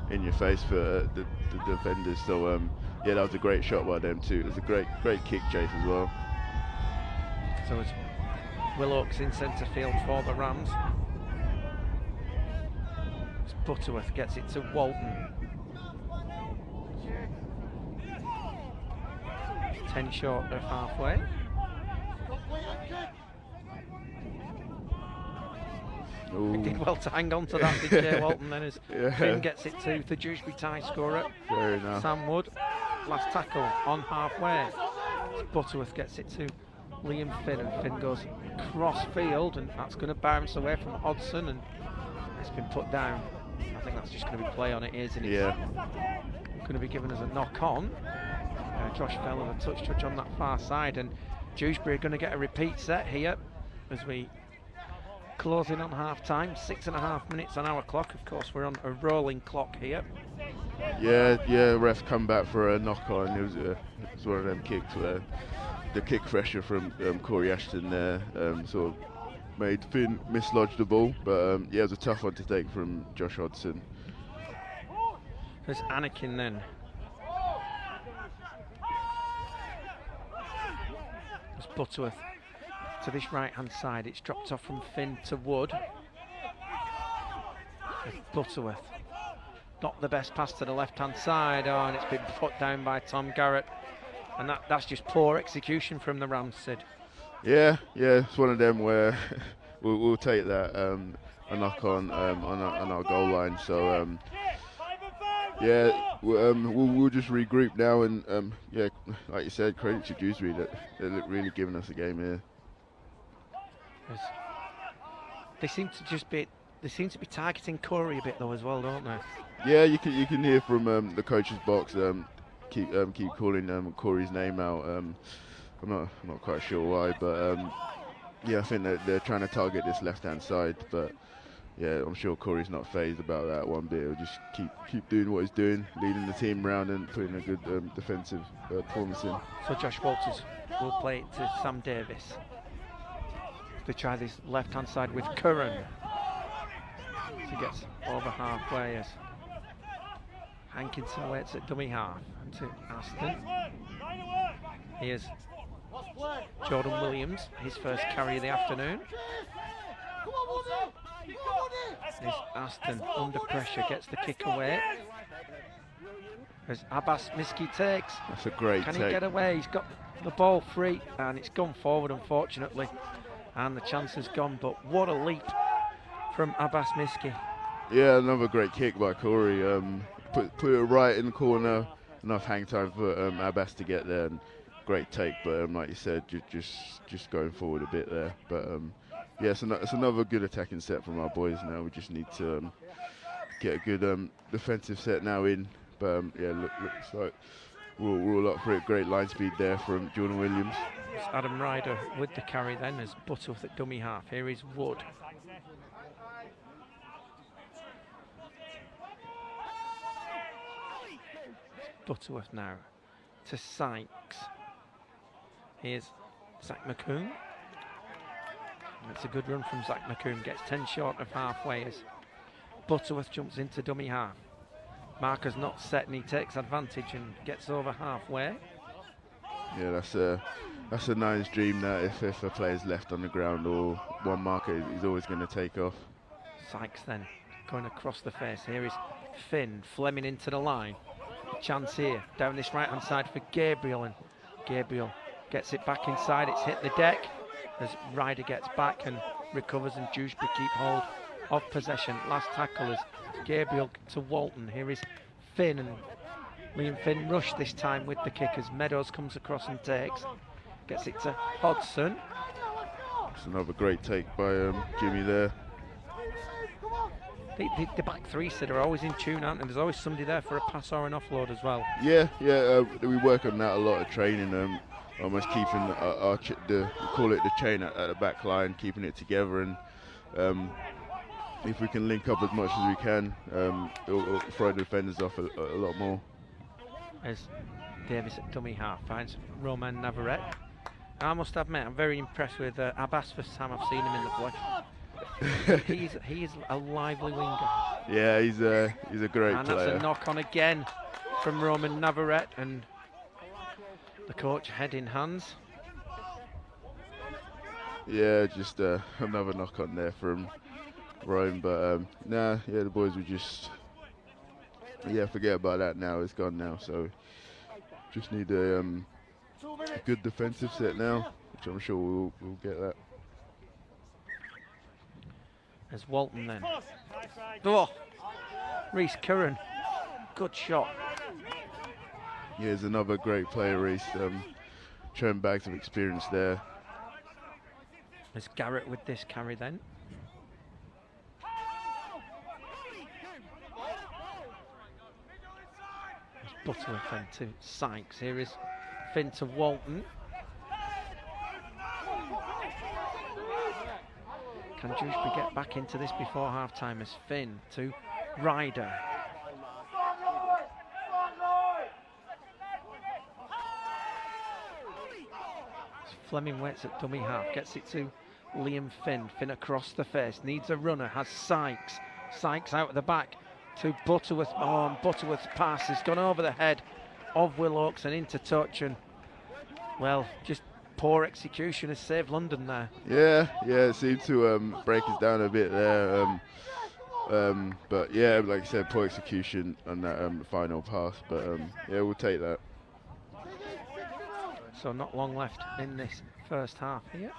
in your face for the defenders. So yeah, that was a great shot by them too. It was a great kick chase as well. So it's Will Oakes in centre field for the Rams. As Butterworth gets it to Walton. 10 short of halfway. Ooh. He did well to hang on to that, did Jay Walton then, as Yeah. Finn gets it to the Dewsbury tie scorer, Fair enough. Sam Wood. Last tackle on halfway. Butterworth gets it to Liam Finn, and Finn goes cross field, and that's going to bounce away from Hodson, and it's been put down. I think that's just going to be play on it, isn't it? Yeah. Going to be given as a knock on. Josh fell on a touch on that far side, and Dewsbury are going to get a repeat set here as we close in on half time. 6.5 minutes on our clock. Of course, we're on a rolling clock here. Yeah. Ref come back for a knock on. It was one of them kicks where the kick pressure from Corey Ashton there sort of made Finn mislodge the ball, but yeah, it was a tough one to take from Josh Hodson. There's Anakin then. There's Butterworth to this right hand side. It's dropped off from Finn to Wood. There's Butterworth. Not the best pass to the left hand side, and it's been put down by Tom Garrett. And that's just poor execution from the Rams, Sid. Yeah, it's one of them where we'll take that a knock on our goal line. So yeah, we'll just regroup now, and yeah, like you said, credit to Dewsbury that they're really giving us a game here. They seem to be targeting Corey a bit though as well, don't they? Yeah, you can hear from the coach's box. Keep calling Corey's name out. I'm not quite sure why, but yeah, I think they're trying to target this left-hand side. But yeah, I'm sure Corey's not fazed about that one bit. He'll just keep doing what he's doing, leading the team around and putting a good defensive performance in. So Josh Walters will play it to Sam Davis. They try this left-hand side with Curran. He gets over halfway as Hankinson waits at dummy half to Aston. Here's Jordan Williams, his first carry of the afternoon. There's Aston under pressure, gets the kick away. As Abbas Miski takes. That's a great take. Can he get away? He's got the ball free, and it's gone forward, unfortunately. And the chance has gone, but what a leap from Abbas Miski. Yeah, another great kick by Corey. Put it right in the corner. Enough hang time for Abbas to get there. And great take, but like you said, just going forward a bit there. But yeah, it's another good attacking set from our boys now. We just need to get a good defensive set now in. But yeah, looks like we're all up for it. Great line speed there from Jordan Williams. It's Adam Ryder with the carry then as Butterworth at dummy half. Here is Wood. Butterworth now to Sykes. Here's Zach McCoon. That's a good run from Zach McCoon. Gets 10 short of halfway as Butterworth jumps into dummy half. Marker's not set and he takes advantage and gets over halfway. Yeah, that's a nice dream that if a player's left on the ground or one marker, he's always going to take off. Sykes then going across the face. Here is Finn, Fleming into the line. Chance here down this right hand side for Gabriel, and Gabriel gets it back inside. It's hit the deck as Ryder gets back and recovers, and Dewsbury keep hold of possession. Last tackle is Gabriel to Walton. Here is Finn, and Liam Finn rush this time with the kick as Meadows comes across and takes. Gets it to Hodgson. It's another great take by Jimmy there. The back three, Sid, are always in tune, aren't they? There's always somebody there for a pass or an offload as well. Yeah, we work on that a lot of training. Almost keeping we call it the chain at the back line, keeping it together, and if we can link up as much as we can, it'll throw the defenders off a lot more. As Davis at dummy half finds Roman Navarrete. I must admit, I'm very impressed with Abbas first time I've seen him in the flesh. He's a lively winger. Yeah, he's a great and player. That's a knock on again from Roman Navarrete, and the coach head in hands. Yeah, just another knock on there from Rome, but the boys were just forget about that now. It's gone now, so just need a good defensive set now, which I'm sure we'll get that. As Walton then. Oh, Reese Curran, good shot. Yeah, he's another great player, Reese. Showing bags of experience there. As Garrett with this carry then. Butterworth then to Sykes. Here is Finn to Walton. Can Dewsbury get back into this before half time? As Finn to Ryder. Fleming waits at dummy half, gets it to Liam Finn. Finn across the face, needs a runner, has Sykes. Sykes out at the back to Butterworth. Oh, and Butterworth's pass has gone over the head of Will Oakes and into touch, and well, just poor execution has saved London there. Yeah, it seemed to break us down a bit there. But yeah, like I said, poor execution on that final pass. But we'll take that. So not long left in this first half here.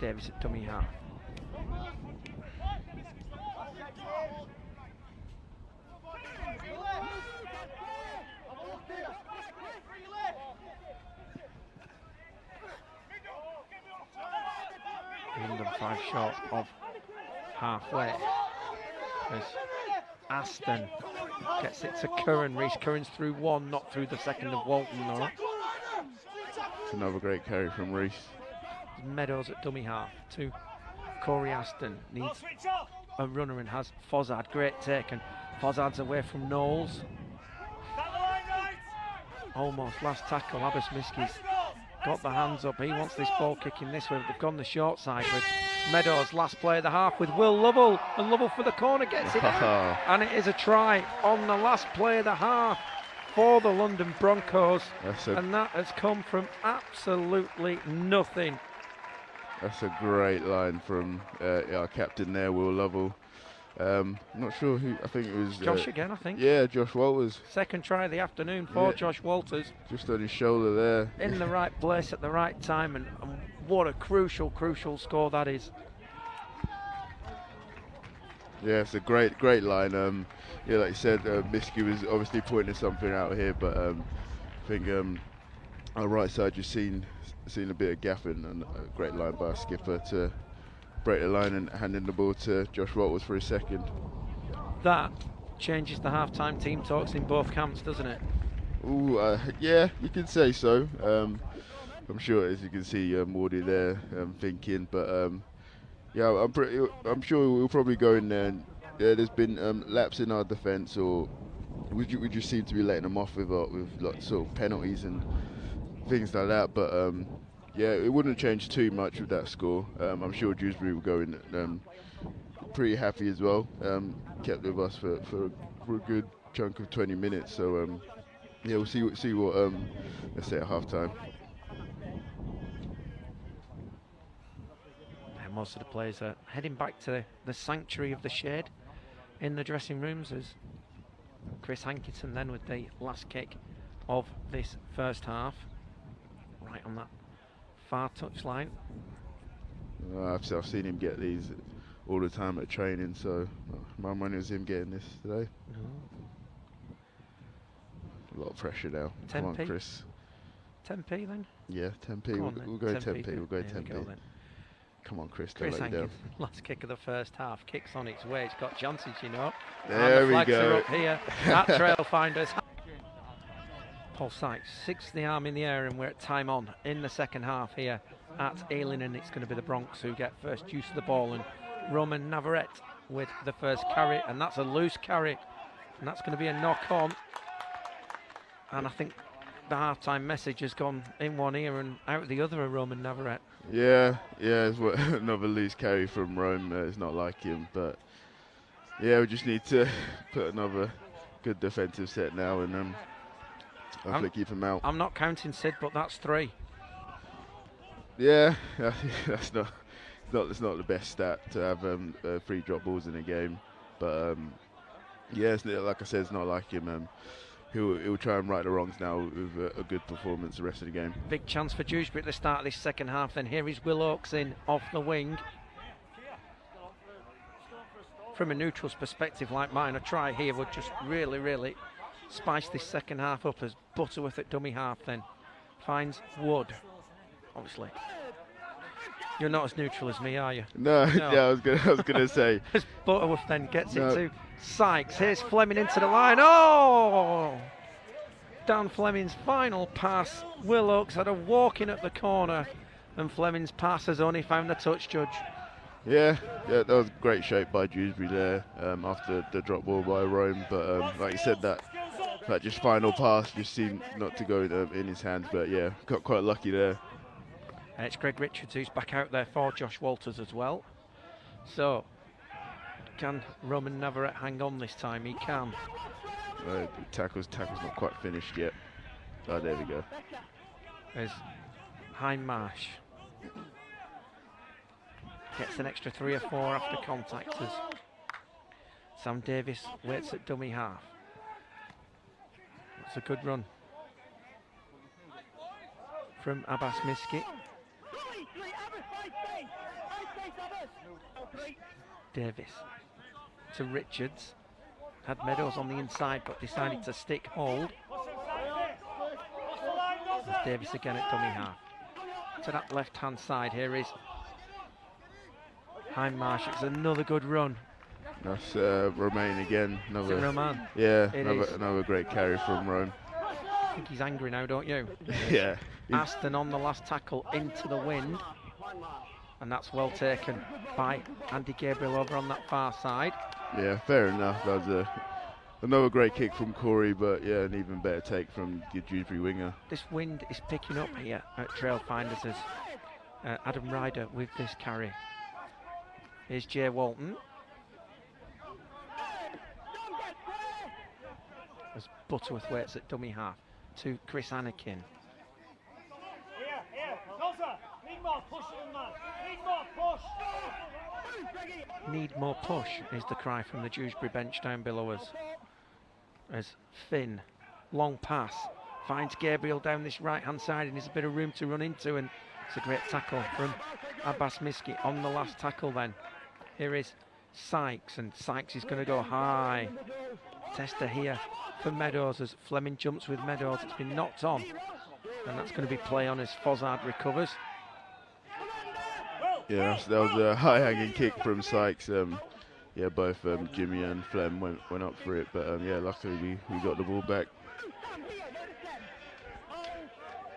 Davis at dummy half. London 5 short of halfway. As Aston gets it to Curran. Reese Curran's through one, not through the second of Walton though. It's another great carry from Reese. Meadows at dummy half to Corey Aston. Needs a runner and has Fozzard. Great take, and Fozzard's away from Knowles. Almost last tackle. Abbas Miski's got the hands up. He wants this ball kicking this way, but they've gone the short side with Meadows. Last play of the half with Will Lovell, and Lovell for the corner gets it out. And it is a try on the last play of the half for the London Broncos, and that has come from absolutely nothing. That's a great line from our captain there, Will Lovell. Not sure who, I think it was Josh again, I think. Yeah, Josh Walters. Second try of the afternoon for Josh Walters. Just on his shoulder there. In the right place at the right time, and what a crucial score that is. Yeah, it's a great line. Like you said, Miski was obviously pointing something out here, but I think on the right side you've seen a bit of gaffing, and a great line by our skipper to break the line and hand in the ball to Josh Walters for his second. That changes the half-time team talks in both camps, doesn't it? Ooh, yeah, you can say so. I'm sure, as you can see, Mordy there thinking, but I'm sure we'll probably go in there. And, there's been lapse in our defence, or we just seem to be letting them off with like sort of penalties and things like that. But it wouldn't change too much with that score. I'm sure Dewsbury will go in pretty happy as well. Kept with us for a good chunk of 20 minutes. So we'll see what let's say at half time. And most of the players are heading back to the sanctuary of the shade in the dressing rooms, as Chris Hankinson then with the last kick of this first half, right on that far touchline. I've seen him get these all the time at training. So my money was him getting this today. A lot of pressure now. 10p? Come on, Chris. 10p then? Yeah, 10p. We'll go 10p. We'll go 10p. Come on, Chris. Chris don't let you down. Hankins, last kick of the first half. Kicks on its way. It's got chances, you know. There and the we flags go. are up here at Trailfinders. Paul Sykes, 6th the arm in the air, and we're at time on in the second half here at Ealing, and it's going to be the Broncos who get first use of the ball, and Roman Navarrete with the first carry, and that's a loose carry, and that's going to be a knock on. And I think the half-time message has gone in one ear and out the other of Roman Navarrete. Yeah, it's another loose carry from Rome. It's not like him, but yeah, we just need to put another good defensive set now, and hopefully keep him out. I'm not counting Sid, but that's 3. Yeah, it's not the best stat to have 3 drop balls in a game, but yeah, it's, like I said, it's not like him. He'll try and right the wrongs now with a good performance the rest of the game. Big chance for Dewsbury at the start of this second half. Then here is Will Oakes in off the wing. From a neutral's perspective like mine, a try here would just really spice this second half up, as Butterworth at dummy half then finds Wood. Obviously, you're not as neutral as me, are you? No. Yeah, I was gonna say. As Butterworth then gets it to Sykes. Here's Fleming into the line. Oh! Dan Fleming's final pass. Will Oakes had a walk in at the corner, and Fleming's pass has only found the touch, Judge. Yeah, that was great shape by Dewsbury there after the drop ball by Rome. But like you said, that just final pass just seemed not to go in his hands. But yeah, got quite lucky there. And it's Greg Richards who's back out there for Josh Walters as well. So, can Roman Navarrete hang on this time? He can. Tackle's not quite finished yet. Oh, there we go. There's Hindmarsh. Gets an extra 3 or 4 after contact as Sam Davis waits at dummy half. It's a good run from Abbas Miski. Davis to Richards. Had Meadows on the inside but decided to stick hold. There's Davis again at dummy half. To that left hand side, here is Hindmarsh. It's another good run. That's Romain again. Another Roman. Yeah, another great carry from Rome. I think he's angry now, don't you? Yeah. Aston on the last tackle into the wind. And that's well taken by Andy Gabriel over on that far side. Yeah, fair enough. That was another great kick from Corey, but yeah, an even better take from the Dewsbury winger. This wind is picking up here at Trailfinders as Adam Ryder with this carry. Here's Jay Walton. As Butterworth waits at dummy half to Chris Anakin. Need more push than that. Need more push. Need more push is the cry from the Dewsbury bench down below us. As Finn, long pass, finds Gabriel down this right hand side and there's a bit of room to run into, and it's a great tackle from Abbas Miski on the last tackle then. Here is Sykes, and Sykes is going to go high. Tester here for Meadows as Fleming jumps with Meadows. It's been knocked on, and that's going to be play on as Fozzard recovers. Yeah, that was a high-hanging kick from Sykes. Yeah, both Jimmy and Flem went up for it, but yeah, luckily we got the ball back.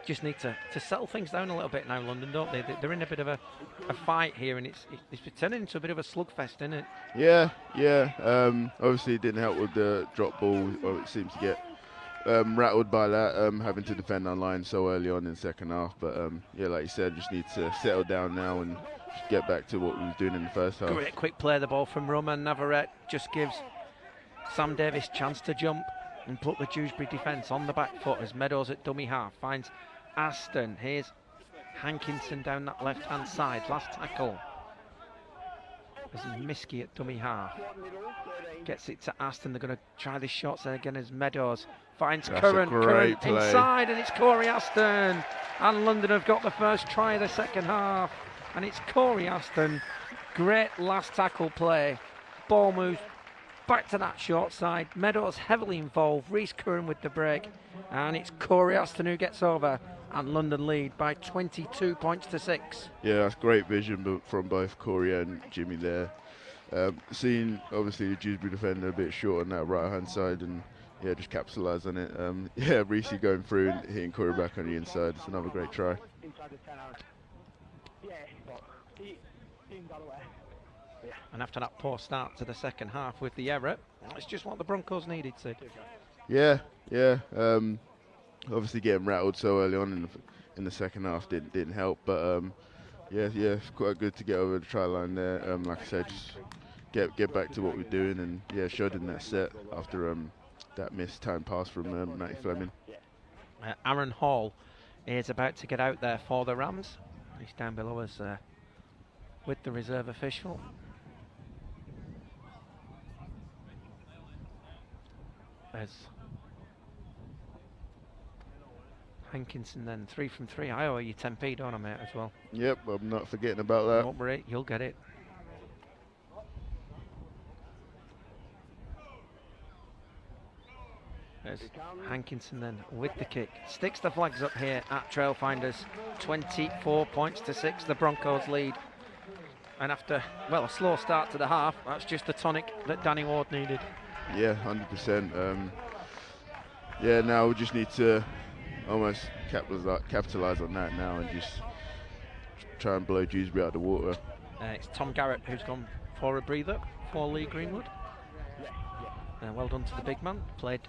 Just need to settle things down a little bit now, London, don't they? They're in a bit of a fight here, and it's turning into a bit of a slugfest, isn't it? Yeah. Obviously, it didn't help with the drop ball. Or it seems to get rattled by that, having to defend our line so early on in the second half. But yeah, like you said, just need to settle down now and just get back to what we were doing in the first half. Great quick play, the ball from Roman Navarrete just gives Sam Davis chance to jump and put the Dewsbury defence on the back foot as Meadows at dummy half finds Aston. Here's Hankinson down that left hand side, last tackle. As Miski at dummy half gets it to Aston. They're going to try this shot set again as Meadows finds Curran inside, and it's Corey Aston, and London have got the first try of the second half, and it's Corey Aston. Great last tackle play. Ball moves back to that short side. Meadows heavily involved. Reese Curran with the break. And it's Corey Aston who gets over. And London lead by 22 points to 6. Yeah, that's great vision from both Corey and Jimmy there. Seeing obviously the Dewsbury defender a bit short on that right hand side, and yeah, just capitalise on it. Yeah, Reese going through and hitting Corey back on the inside. It's another great try. And after that poor start to the second half with the error, it's just what the Broncos needed, Sid. Yeah. Obviously getting rattled so early on in the second half didn't help, but yeah, it's quite good to get over the try line there. Like I said, just get back to what we're doing, and yeah, showed in that set after that missed time pass from Matty Fleming. Aaron Hall is about to get out there for the Rams. He's down below us with the reserve official. As Hankinson then 3 from 3. I owe you 10p, don't I, mate, as well? Yep, I'm not forgetting about that. Don't worry, you'll get it. There's Hankinson then with the kick. Sticks the flags up here at Trailfinders. 24 points to 6, the Broncos lead. And after, well, a slow start to the half, that's just the tonic that Danny Ward needed. Yeah, 100%. Yeah, now we just need to almost capitalise on that now and just try and blow Dewsbury out of the water. It's Tom Garrett who's gone for a breather for Lee Greenwood. Well done to the big man. Played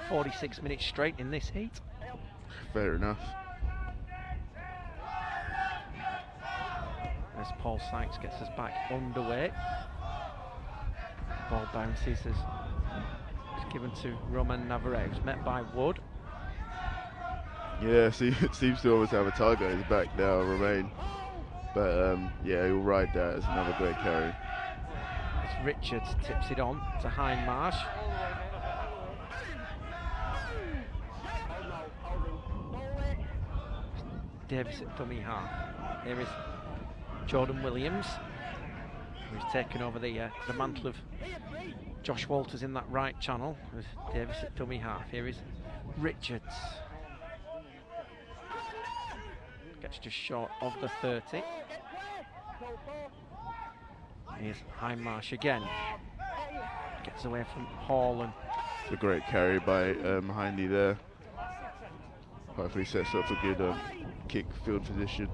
46 minutes straight in this heat. Fair enough. As Paul Sykes gets us back underway. Ball bounces as it's given to Roman Navarre, who's met by Wood. Yeah, seems to always have a target on his back now, Romain. But yeah, he'll ride that as another great carry. As Richards tips it on to Hindmarsh. Davis at dummy half. Here is Jordan Williams, who's taken over the mantle of Josh Walters in that right channel. With Davis at dummy half. Here is Richards. Gets just short of the 30. Here's Hindmarsh again. Gets away from Hall, and it's a great carry by Hindy there. Hopefully sets up a good kick field position.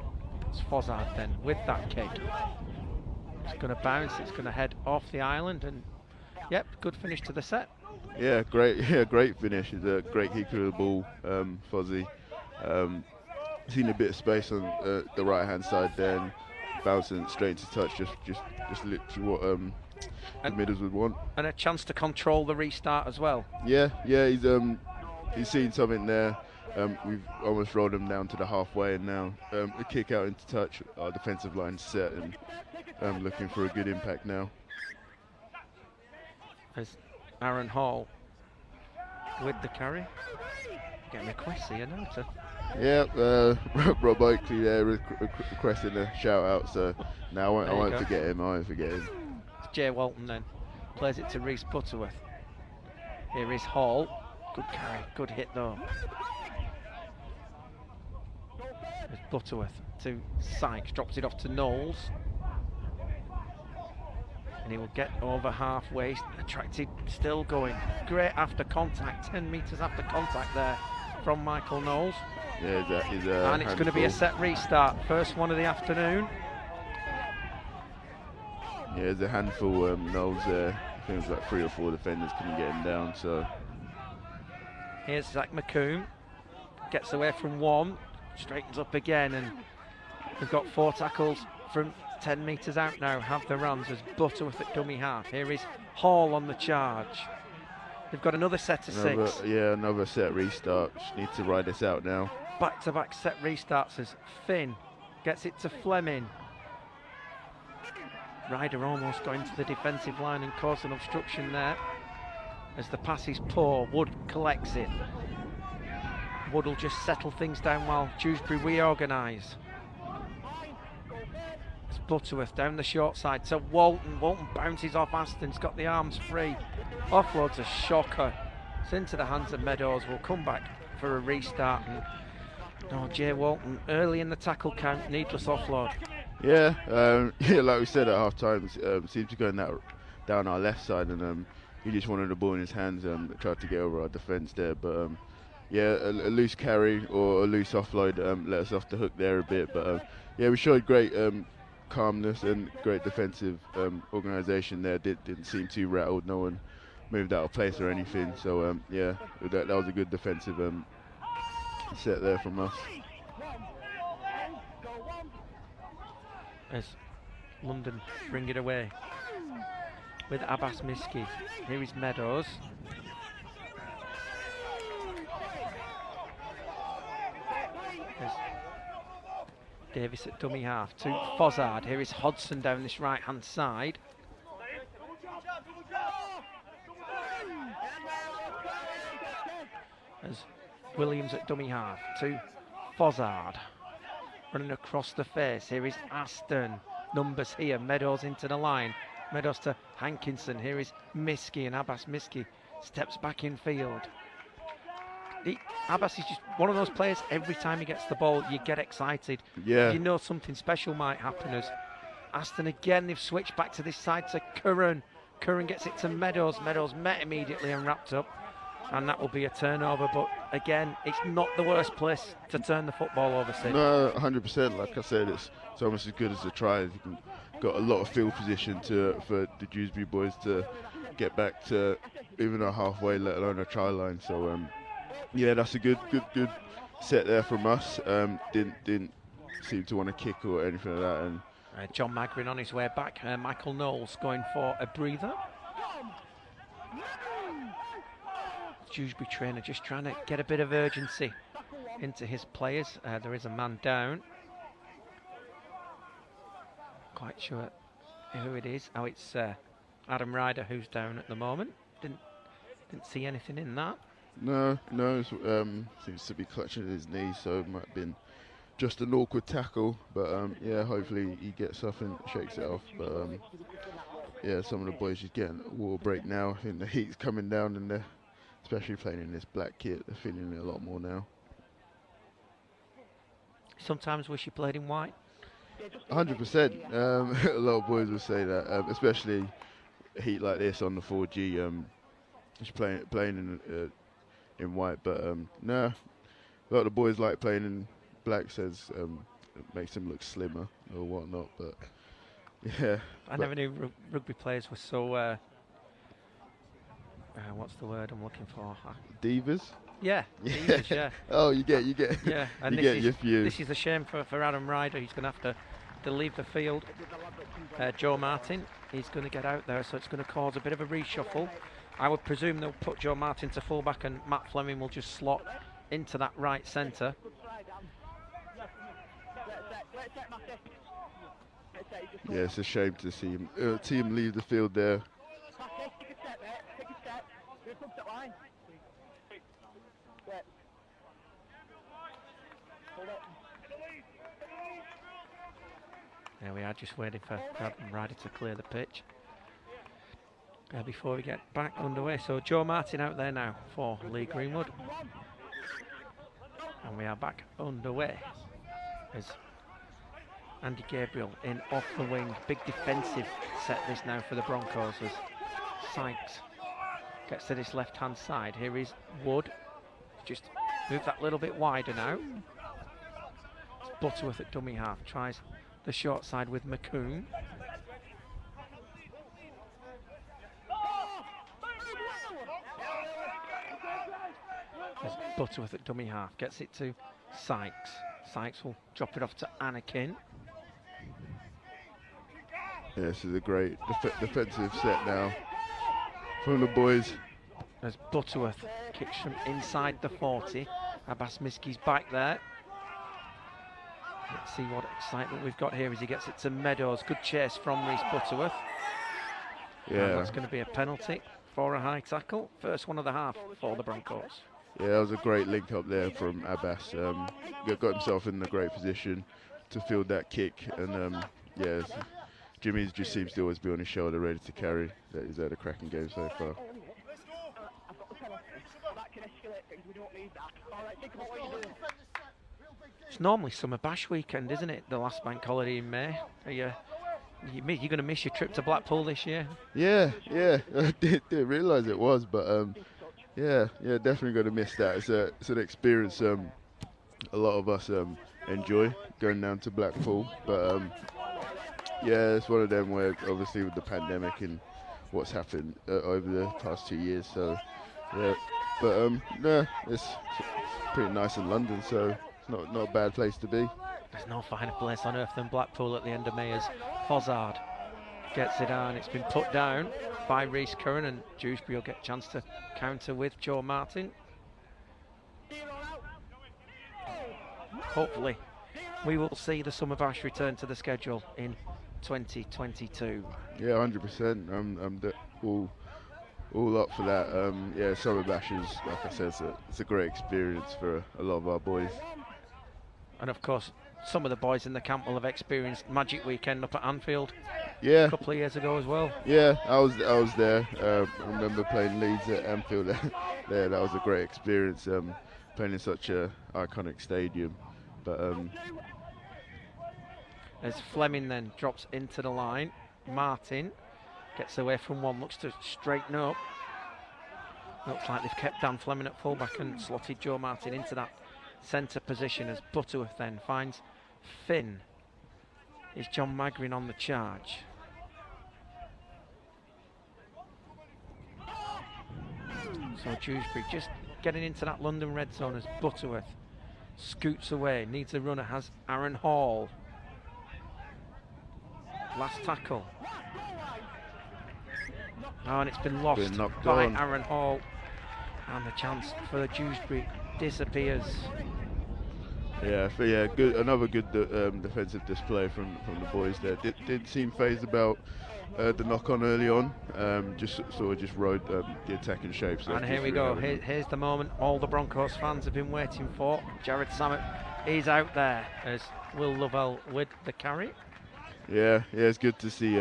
It's Fozzard then with that kick. It's going to bounce, it's going to head off the island, and yep, good finish to the set. Yeah, great finish. It's a great kicker of the ball, Fozzie. Seen a bit of space on the right hand side there, and bouncing straight into touch, just literally what the middles would want. And a chance to control the restart as well. Yeah, he's seen something there. We've almost rolled him down to the halfway, and now a kick out into touch. Our defensive line set, and looking for a good impact now. As Aaron Hall with the carry. Getting requests here now to... Yeah, Rob Oakley there requesting a shout out, so now I won't forget him. It's Jay Walton then. Plays it to Reese Butterworth. Here is Hall. Good carry, good hit though. There's Butterworth to Sykes, drops it off to Knowles. And he will get over halfway, attracted, still going. Great after contact, 10 metres after contact there from Michael Knowles. Yeah, and it's going to be a set restart, first one of the afternoon. Yeah, there's a handful Knowles there. I think it was like 3 or 4 defenders couldn't get him down, so. Here's Zach McComb, gets away from one, straightens up again, and we've got 4 tackles from 10 metres out now, have the Rams, as Butterworth at dummy half. Here is Hall on the charge. They've got another set of 6. Yeah, another set restart. Just need to ride this out now. Back-to-back set restarts as Finn gets it to Fleming. Ryder almost going to the defensive line and causing obstruction there. As the pass is poor, Wood collects it. Wood will just settle things down while Dewsbury reorganise. Butterworth down the short side to Walton. Walton bounces off Aston. He's got the arms free. Offloads a shocker. It's into the hands of Meadows. We'll come back for a restart. And, Jay Walton early in the tackle count. Needless offload. Yeah, yeah, like we said at half time, seems to go down our left side, and he just wanted the ball in his hands and tried to get over our defence there. But yeah, a loose carry or a loose offload let us off the hook there a bit. But yeah, we showed great calmness and great defensive organisation there. Didn't seem too rattled. No one moved out of place or anything. So yeah, that was a good defensive set there from us. As London bring it away with Abbas Miski. Here is Meadows. There's Davis at dummy half to Fozzard. Here is Hodson down this right hand side. As Williams at dummy half to Fozzard. Running across the face. Here is Aston. Numbers here. Meadows into the line. Meadows to Hankinson. Here is Miski, and Abbas Miski steps back in field. Abbas is just one of those players, every time he gets the ball, you get excited. Yeah. You know something special might happen. As Aston again, they've switched back to this side to Curran. Curran gets it to Meadows. Meadows met immediately and wrapped up. And that will be a turnover, but again, it's not the worst place to turn the football over, Sid. No, 100%. Like I said, it's almost as good as a try. You got a lot of field position for the Dewsbury boys to get back to even a halfway, let alone a try line. So yeah, that's a good set there from us. Didn't seem to want to kick or anything like that. And John Magrin on his way back. Michael Knowles going for a breather. Dewsbury trainer just trying to get a bit of urgency into his players. There is a man down. Quite sure who it is. Oh, it's Adam Ryder who's down at the moment. Didn't see anything in that. No, seems to be clutching at his knee, so it might have been just an awkward tackle. But yeah, hopefully he gets up and shakes it off. But yeah, some of the boys just getting a water break now. I think the heat's coming down, and they're especially playing in this black kit, they're feeling it a lot more now. Sometimes wish you played in white. 100%. A lot of boys will say that, especially heat like this on the 4G. Just playing in white, but no, a lot of the boys like playing in black. Says it makes them look slimmer or whatnot. But yeah, I never knew rugby players were so. What's the word I'm looking for? Divas? Yeah, divas, yeah. Oh, you get yeah, and you get your few. This is a shame for Adam Ryder. He's going to have to leave the field. Joe Martin, he's going to get out there, so it's going to cause a bit of a reshuffle. I would presume they'll put Joe Martin to fullback, and Matt Fleming will just slot into that right centre. Yeah, it's a shame to see him leave the field there. There we are, just waiting for Adam Ryder to clear the pitch before we get back underway. So Joe Martin out there now for Lee Greenwood, and we are back underway as Andy Gabriel in off the wing. Big defensive set this now for the Broncos as Sykes gets to this left hand side. Here is Wood, just move that little bit wider now. It's Butterworth at dummy half, tries the short side with McCoon. There's Butterworth at dummy half, gets it to Sykes. Sykes will drop it off to Anakin. Yeah, this is a great defensive set now from the boys. As Butterworth kicks from inside the 40. Abbas Miski's back there. Let's see what excitement we've got here as he gets it to Meadows. Good chase from Reese Butterworth. Yeah, and that's going to be a penalty for a high tackle. First one of the half for the Broncos. Yeah, that was a great link up there from Abbas. Got himself in a great position to field that kick, and yeah, Jimmy's just seems to always be on his shoulder, ready to carry. He's had a cracking game so far. It's normally Summer Bash weekend, isn't it? The last bank holiday in May. You're going to miss your trip to Blackpool this year? Yeah, I didn't realise it was, but yeah, definitely going to miss that. It's an experience a lot of us enjoy, going down to Blackpool, but yeah, it's one of them where obviously with the pandemic and what's happened over the past 2 years, so yeah, but no, it's pretty nice in London, so it's not a bad place to be. There's no finer place on earth than Blackpool at the end of May as Fozzard gets it on. It's been put down by Reece Curran, and Dewsbury will get a chance to counter with Joe Martin. Hopefully we will see the Summer Bash return to the schedule in 2022. Yeah, 100%. I'm all up for that. Yeah, Summer Bash is, like I said, it's a great experience for a lot of our boys. And of course, some of the boys in the camp will have experienced Magic Weekend up at Anfield. Yeah, a couple of years ago as well. Yeah, I was there. I remember playing Leeds at Anfield. There, that was a great experience. Playing in such a iconic stadium. But as Fleming then drops into the line, Martin gets away from one, looks to straighten up. Looks like they've kept Dan Fleming at fullback and slotted Joe Martin into that centre position as Butterworth then finds Finn. Is John Magrin on the charge? So Dewsbury just getting into that London red zone as Butterworth scoots away, needs a runner, has Aaron Hall. Last tackle. Oh, and it's been lost by Aaron Hall. And the chance for the Dewsbury disappears. Yeah, good. Another good defensive display from the boys there. Didn't seem phased about the knock-on early on. Just rode the attacking shapes. And here we go. Here's the moment all the Broncos fans have been waiting for. Jared Samet is out there as Will Lovell with the carry. Yeah, it's good to see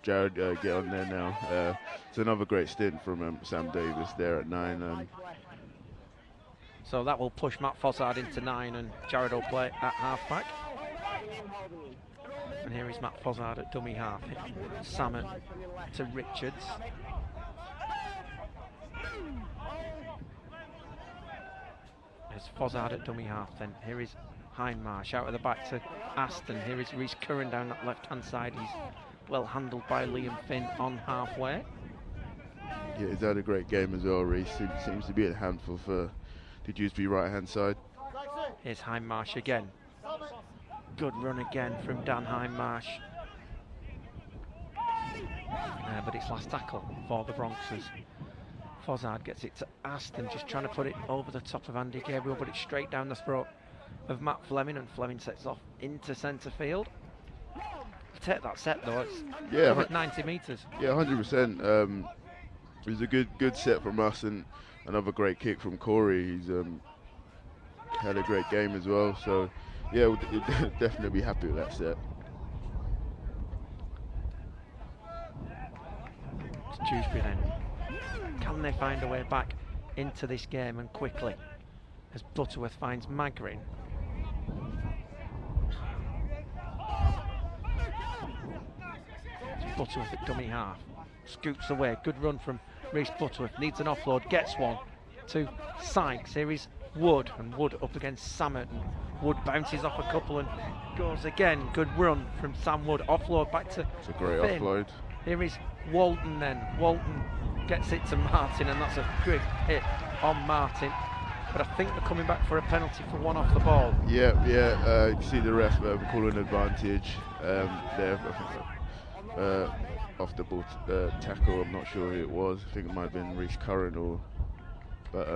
Jared get on there now. It's another great stint from Sam Davis there at 9. So that will push Matt Fozzard into 9 and Jared will play at half-back. And here is Matt Fozzard at dummy half. Samet to Richards. There's Fozzard at dummy half then. Here is Hindmarsh out of the back to Aston. Here is Reece Curran down that left-hand side. He's well handled by Liam Finn on halfway. Yeah, he's had a great game as well, Reece. Seems to be a handful for the Dewsbury right-hand side. Here's Hindmarsh again. Good run again from Dan Hindmarsh. But it's last tackle for the Broncos. Fozzard gets it to Aston, just trying to put it over the top of Andy Gabriel, but it's straight down the throat of Matt Fleming, and Fleming sets off into centre field. Take that set though, it's 90 metres. Yeah, 100%. It was a good set from us, and another great kick from Corey. He's had a great game as well, so yeah, we'll definitely be happy with that set. It's Dewsbury then. Can they find a way back into this game and quickly? As Butterworth finds Magrin. It's Butterworth at dummy half. Scoops away. Good run from Reece Butterworth. Needs an offload. Gets one to Sykes. Here is Wood. And Wood up against Samet. And Wood bounces off a couple and goes again. Good run from Sam Wood. Offload back to It's a great Finn. offload. Here is Walton then. Walton gets it to Martin, and that's a good hit on Martin. But I think they're coming back for a penalty for one off the ball. Yeah. You can see the ref calling advantage there. I think off the ball tackle. I'm not sure who it was. I think it might have been Reece Curran but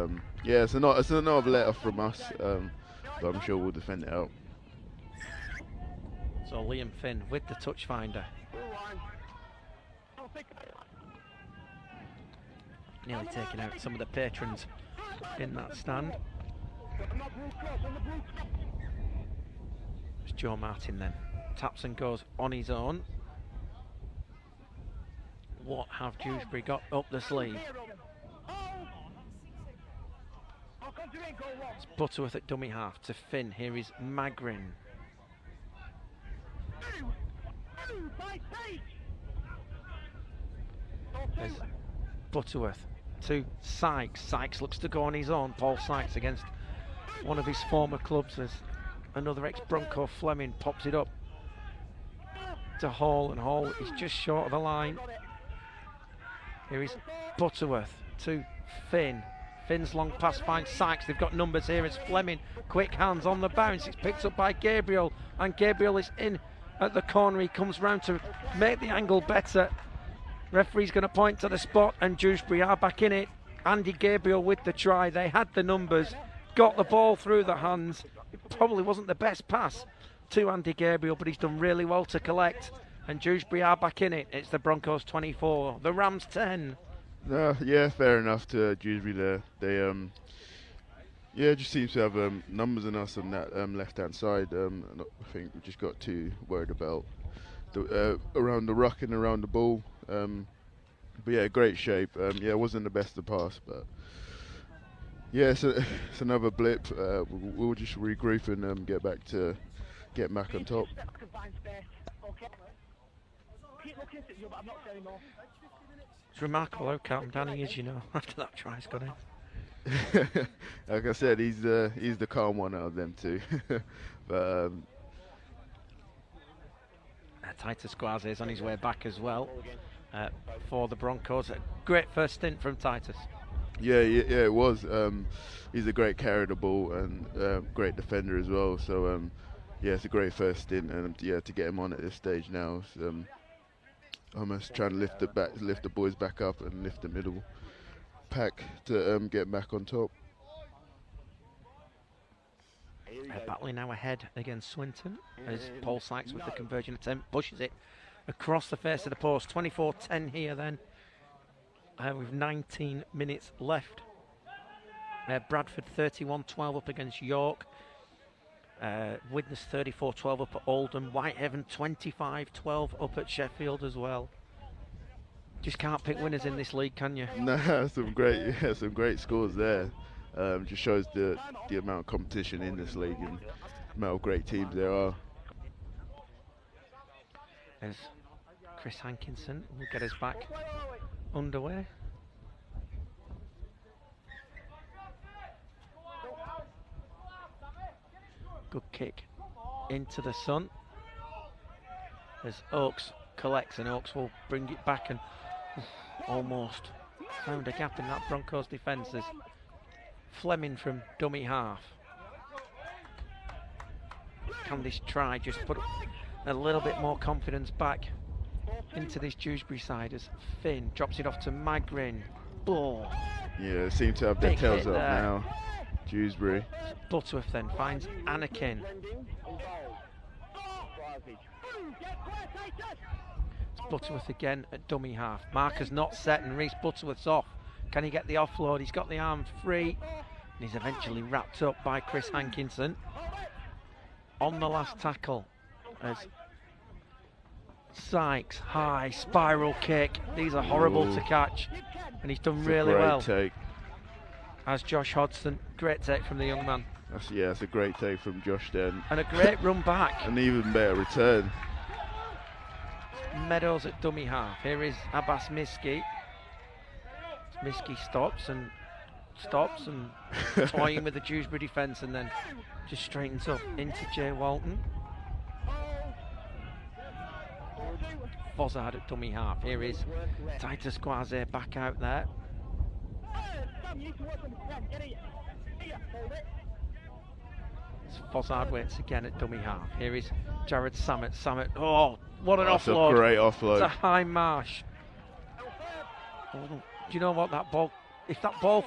yeah, it's another let off from us. But I'm sure we'll defend it out. So Liam Finn with the touch finder. Nearly taking out some of the patrons in that stand. It's Joe Martin then taps and goes on his own. What have Dewsbury got up the sleeve? It's Butterworth at dummy half to Finn. Here is Magrin. There's Butterworth to Sykes. Sykes looks to go on his own. Paul Sykes against one of his former clubs. There's another ex-Bronco, Fleming, pops it up to Hall, and Hall is just short of the line. Here is Butterworth to Finn. Finn's long pass finds Sykes. They've got numbers here. It's Fleming. Quick hands on the bounce. It's picked up by Gabriel, and Gabriel is in at the corner. He comes round to make the angle better. Referee's going to point to the spot, and Dewsbury are back in it. Andy Gabriel with the try. They had the numbers, got the ball through the hands. It probably wasn't the best pass to Andy Gabriel, but he's done really well to collect. And Dewsbury are back in it. It's the Broncos 24, the Rams 10. Yeah, fair enough to Dewsbury there. They just seems to have numbers on us on that left-hand side. And I think we just got too worried about around the ruck and around the ball. But yeah, great shape. Yeah, it wasn't the best to pass, but yeah, it's another blip. We'll just regroup and get back on top. It's remarkable how calm Danny is, you know, after that try's gone in. Like I said, he's the calm one out of them two. But Titus Squaze is on his way back as well for the Broncos. A great first stint from Titus. Yeah, it was. He's a great carrier of the ball and great defender as well. So yeah, it's a great first stint, and yeah, to get him on at this stage now, almost trying to lift the boys back up and lift the middle pack to get back on top. Batley now ahead against Swinton as Paul Sykes with the conversion attempt pushes it across the face of the post. 24-10 here then with 19 minutes left. Bradford 31-12 up against York. Widnes 34-12 up at Oldham. Whitehaven 25-12 up at Sheffield as well. Just can't pick winners in this league, can you? Nah, some great scores there. Just shows the amount of competition in this league and the amount of great teams there are. There's Chris Hankinson will get us back underway. Good kick into the sun as Oakes collects, and Oakes will bring it back and almost found a gap in that Broncos defence. There's Fleming from dummy half. Can this try just put a little bit more confidence back into this Dewsbury side as Finn drops it off to Magrin. Ball. Yeah, they seem to have their tails up now. Dewsbury. Butterworth then finds Anakin. It's Butterworth again at dummy half. Marker's not set and Reese Butterworth's off. Can he get the offload? He's got the arm free. And he's eventually wrapped up by Chris Hankinson. On the last tackle as Sykes, high spiral kick. These are horrible to catch. And he's done really well. Take. As Josh Hodgson, great take from the young man. That's a great take from Josh then. And a great run back. An even better return. Meadows at dummy half. Here is Abbas Miski. Miski stops and toying with the Dewsbury defence, and then just straightens up into Jay Walton. Fozzard at dummy half. Here is Titus Squaze back out there. Fozzard waits again at dummy half. Here is Jared Samet. Oh, what an offload. That's a great offload. It's a high marsh. Oh, do you know what, that ball, if that ball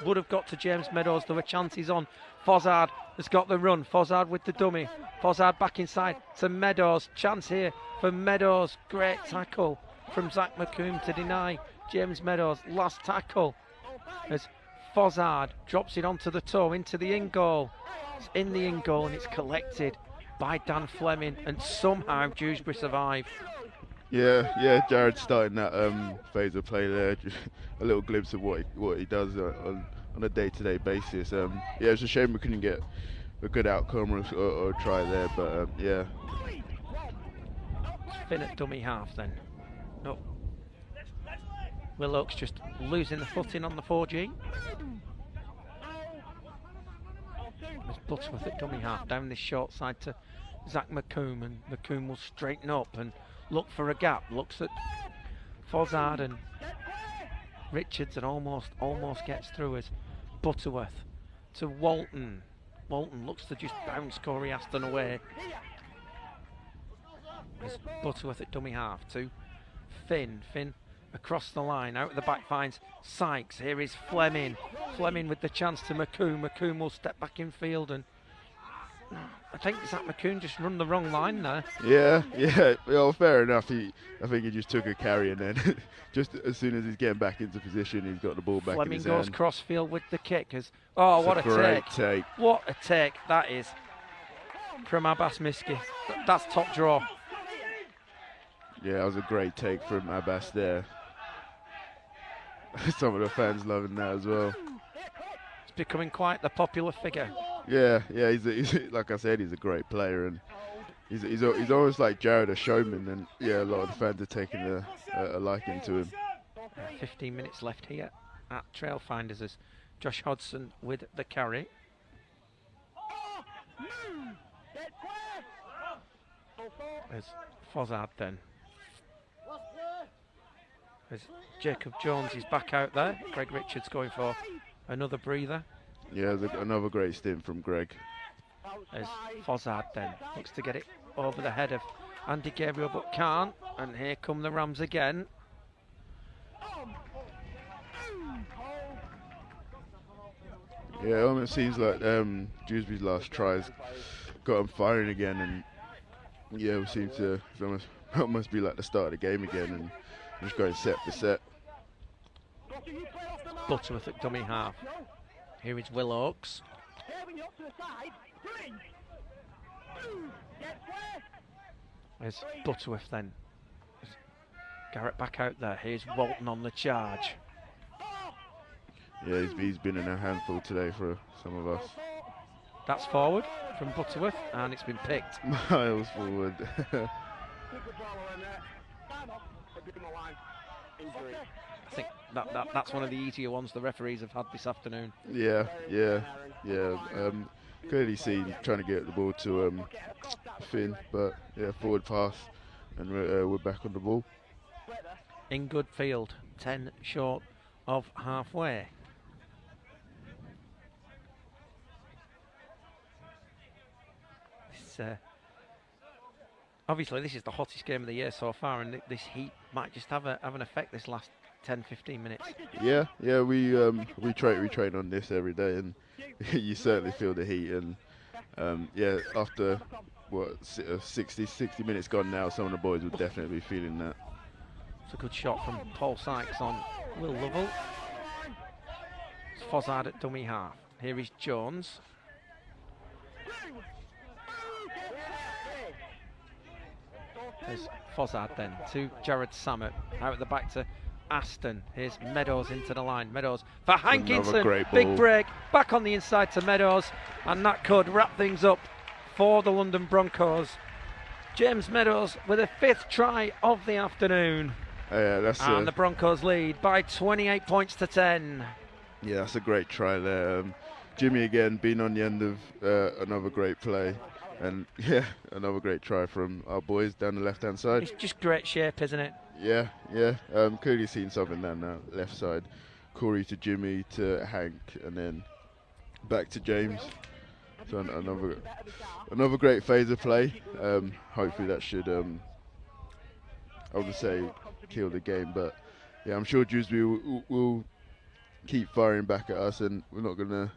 would have got to James Meadows, there were chances on. Fozzard has got the run. Fozzard with the dummy. Fozzard back inside to Meadows. Chance here for Meadows. Great tackle from Zach McComb to deny James Meadows. Last tackle as Fozzard drops it onto the toe into the in goal. It's in the in goal and it's collected by Dan Fleming, and somehow Dewsbury survive. Yeah, Jared starting that phase of play there. Just a little glimpse of what he does on a day-to-day basis. Yeah, it's a shame we couldn't get a good outcome or try there, but yeah. Finn at dummy half then. No. Will Oakes just losing the footing on the 4G. There's Butterworth at dummy half down this short side to Zach McComb, and McComb will straighten up and look for a gap. Looks at Fozzard and Richards and almost gets through as Butterworth to Walton. Walton looks to just bounce Corey Aston away. As Butterworth at dummy half to Finn. Finn across the line, out of the back finds Sykes. Here is Fleming. Fleming with the chance to McComb. McComb will step back in field, and I think Zach McComb just run the wrong line there. Yeah, well, fair enough. I think he just took a carry, and then just as soon as he's getting back into position, he's got the ball back Fleming in his goes hand. cross field with the kick. Oh, what a great take. What a take that is from Abbas Miski. That's top draw. Yeah, that was a great take from Abbas there. Some of the fans loving that as well. He's becoming quite the popular figure. Yeah, he's like I said, he's a great player, and he's almost like Jared, a showman, and yeah, a lot of the fans are taking a liking to him. 15 minutes left here at Trailfinders as Josh Hodson with the carry. There's Fozzard then. As Jacob Jones is back out there. Greg Richards going for another breather. Yeah, another great stint from Greg. As Fozzard then looks to get it over the head of Andy Gabriel but can't. And here come the Rams again. Yeah, it almost seems like Dewsbury's last tries got him firing again, and yeah, we seem to almost be like the start of the game again, and just going set for set. Butterworth at dummy half. Here is Will Oakes. There's Butterworth then. Garrett back out there. Here's Walton on the charge. Yeah, he's been in a handful today for some of us. That's forward from Butterworth, and it's been picked. Miles forward. I think that's one of the easier ones the referees have had this afternoon. Yeah. Clearly seen trying to get the ball to Finn, but yeah, forward pass, and we're back on the ball. In good field, 10 short of halfway. Obviously this is the hottest game of the year so far, and this heat might just have an effect this last 10-15 minutes. Yeah, we train on this every day, and you certainly feel the heat, and yeah, after what 60 minutes gone now, some of the boys will definitely be feeling that. It's a good shot from Paul Sykes on Will Lovell. It's Fozzard at dummy half. Here is Jones. There's Fozzard then to Jared Samet. Out at the back to Aston. Here's Meadows into the line. Meadows for Hankinson. Big break. Back on the inside to Meadows. And that could wrap things up for the London Broncos. James Meadows with a 5th try of the afternoon. And the Broncos lead by 28 points to 10. Yeah, that's a great try there. Jimmy again being on the end of another great play. And yeah, another great try from our boys down the left-hand side. It's just great shape, isn't it? Yeah. Clearly seen something down the left side. Corey to Jimmy to Hank, and then back to James. So another great phase of play. Hopefully that should, I would say, kill the game. But yeah, I'm sure Dewsbury will keep firing back at us, and we're not gonna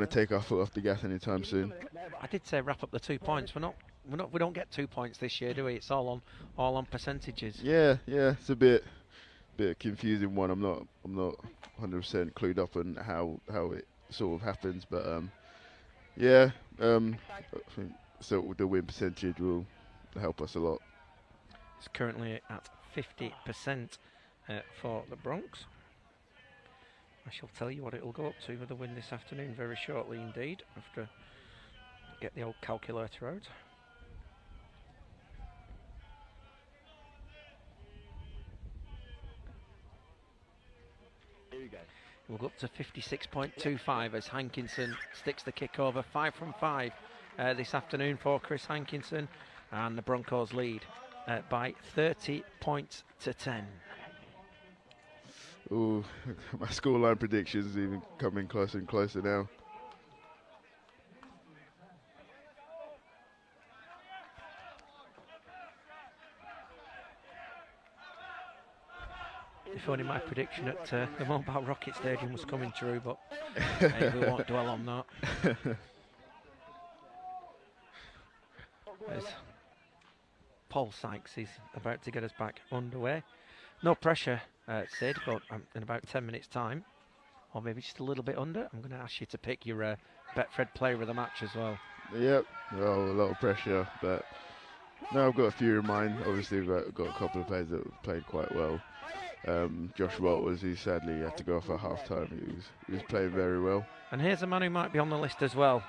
take our foot off the gas anytime soon. I did say wrap up the 2 points. We don't get 2 points this year, do we? It's all on percentages. Yeah, it's a bit confusing one. I'm not 100% clued up on how it sort of happens, but yeah, I think so the win percentage will help us a lot. It's currently at 50% for the Bronx. I shall tell you what it will go up to with the win this afternoon very shortly indeed, after get the old calculator out. We'll go up to 56.25 as Hankinson sticks the kick over. 5 from 5 this afternoon for Chris Hankinson, and the Broncos lead by 30 points to 10. Ooh, my scoreline predictions even coming closer and closer now. If only my prediction at the Mobile Rocket Stadium was coming true, but hey, we won't dwell on that. As Paul Sykes is about to get us back underway. No pressure, Sid, but in about 10 minutes' time, or maybe just a little bit under, I'm going to ask you to pick your Betfred player of the match as well. Yep, well, a lot of pressure, but no, I've got a few in mind. Obviously, I've got a couple of players that have played quite well. Josh Walters, he sadly had to go off at half time. He was playing very well. And here's a man who might be on the list as well.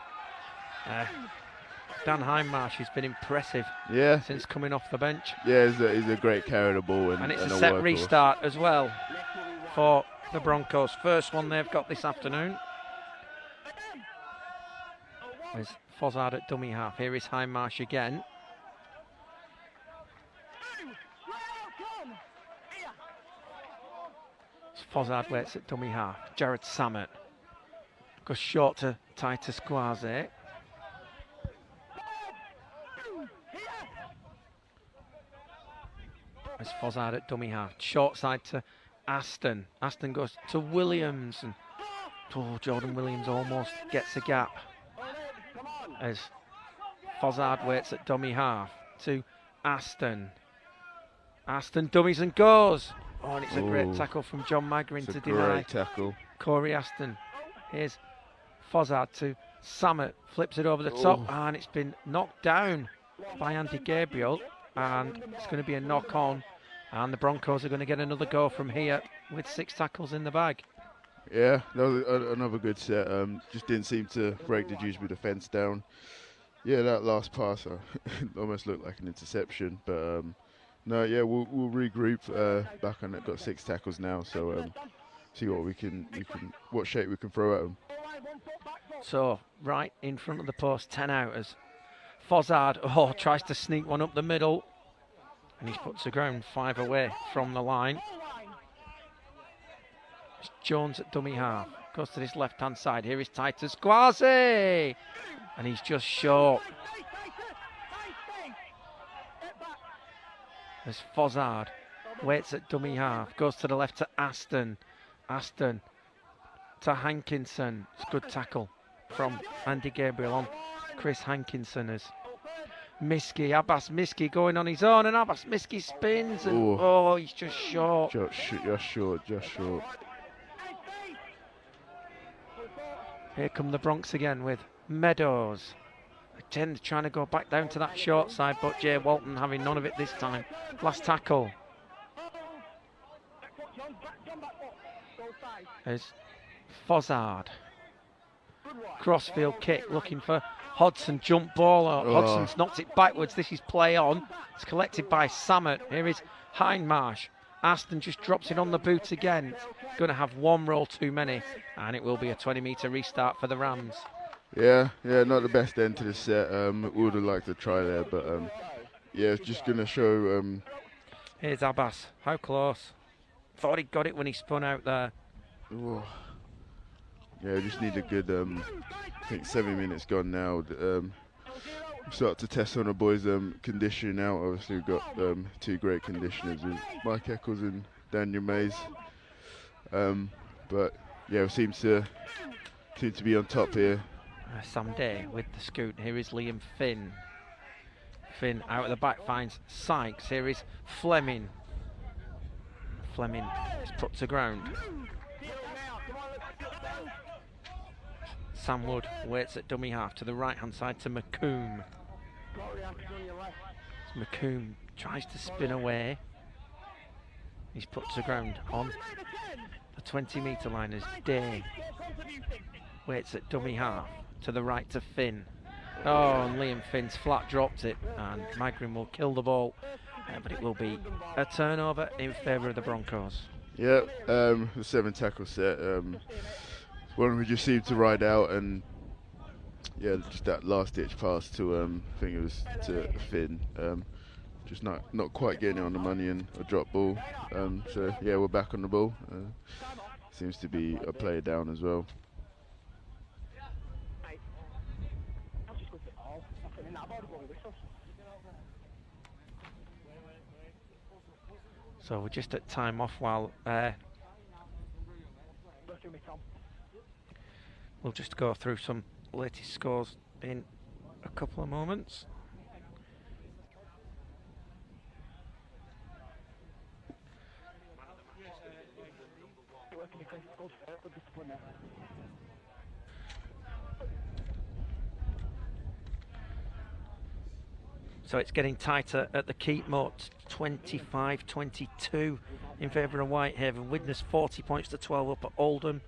Dan Hindmarsh has been impressive since coming off the bench. Yeah, he's a great carry of the ball. And it's a set workhorse. Restart as well for the Broncos. First one they've got this afternoon. There's Fozzard at dummy half. Here is Hindmarsh again. Fozzard waits at dummy half. Jared Samet goes short to Titus Guaze. As Fozzard at dummy half. Short side to Aston. Aston goes to Williams. And Jordan Williams almost gets a gap. As Fozzard waits at dummy half to Aston. Aston dummies and goes. Oh, and it's a great tackle from John Magrin to deny tackle. Corey Aston. Here's Fozzard to Samet, flips it over the top, and it's been knocked down by Andy Gabriel, and it's going to be a knock on, and the Broncos are going to get another go from here with 6 tackles in the bag. Yeah, that was another good set. Just didn't seem to break the Dewsbury defence down. Yeah, that last pass almost looked like an interception, but no, yeah, we'll regroup back on it. Got 6 tackles now, so see what shape we can throw at them. So right in front of the post, 10 out as Fozzard tries to sneak one up the middle, and he's put to ground 5 away from the line. It's Jones at dummy half, goes to this left hand side. Here is Titus Guaze, and he's just short. As Fozzard waits at dummy half, goes to the left to Aston. Aston to Hankinson. It's a good tackle from Andy Gabriel on Chris Hankinson as Abbas Miski going on his own, and Abbas Miski spins and he's just short. Just short. Here come the Bronx again with Meadows. Again, trying to go back down to that short side, but Jay Walton having none of it this time. Last tackle. There's Fozzard. Crossfield kick looking for Hodson. Jump ball. Hodson's knocked it backwards. This is play on. It's collected by Samet. Here is Hindmarsh. Aston just drops it on the boot again. It's going to have one roll too many, and it will be a 20-metre restart for the Rams. Yeah, not the best end to the set. We would have liked to try there, but yeah, it's just going to show. Here's Abbas. How close? Thought he got it when he spun out there. Yeah, just need a good. I think 7 minutes gone now. Start to test on the boys' condition now. Obviously, we've got 2 great conditioners with Mike Eccles and Daniel Mays. But yeah, we seem to be on top here. Someday with the scoot. Here is Liam Finn. Finn out of the back finds Sykes. Here is Fleming. Fleming is put to ground. Sam Wood waits at dummy half to the right hand side to McComb. McComb tries to spin away. He's put to ground on the 20-metre line as Day waits at dummy half to the right to Finn. Oh, and Liam Finn's flat dropped it, and Magrin will kill the ball, but it will be a turnover in favour of the Broncos. Yeah, the 7 tackle set. One we just seemed to ride out, and yeah, just that last ditch pass to I think it was to Finn. Just not quite getting it on the money and a drop ball. So yeah, we're back on the ball. Seems to be a player down as well. So we're just at time off while we'll just go through some latest scores in a couple of moments. So it's getting tighter at the Keepmoat, 25-22 in favour of Whitehaven. Widnes 40 points to 12 up at Oldham.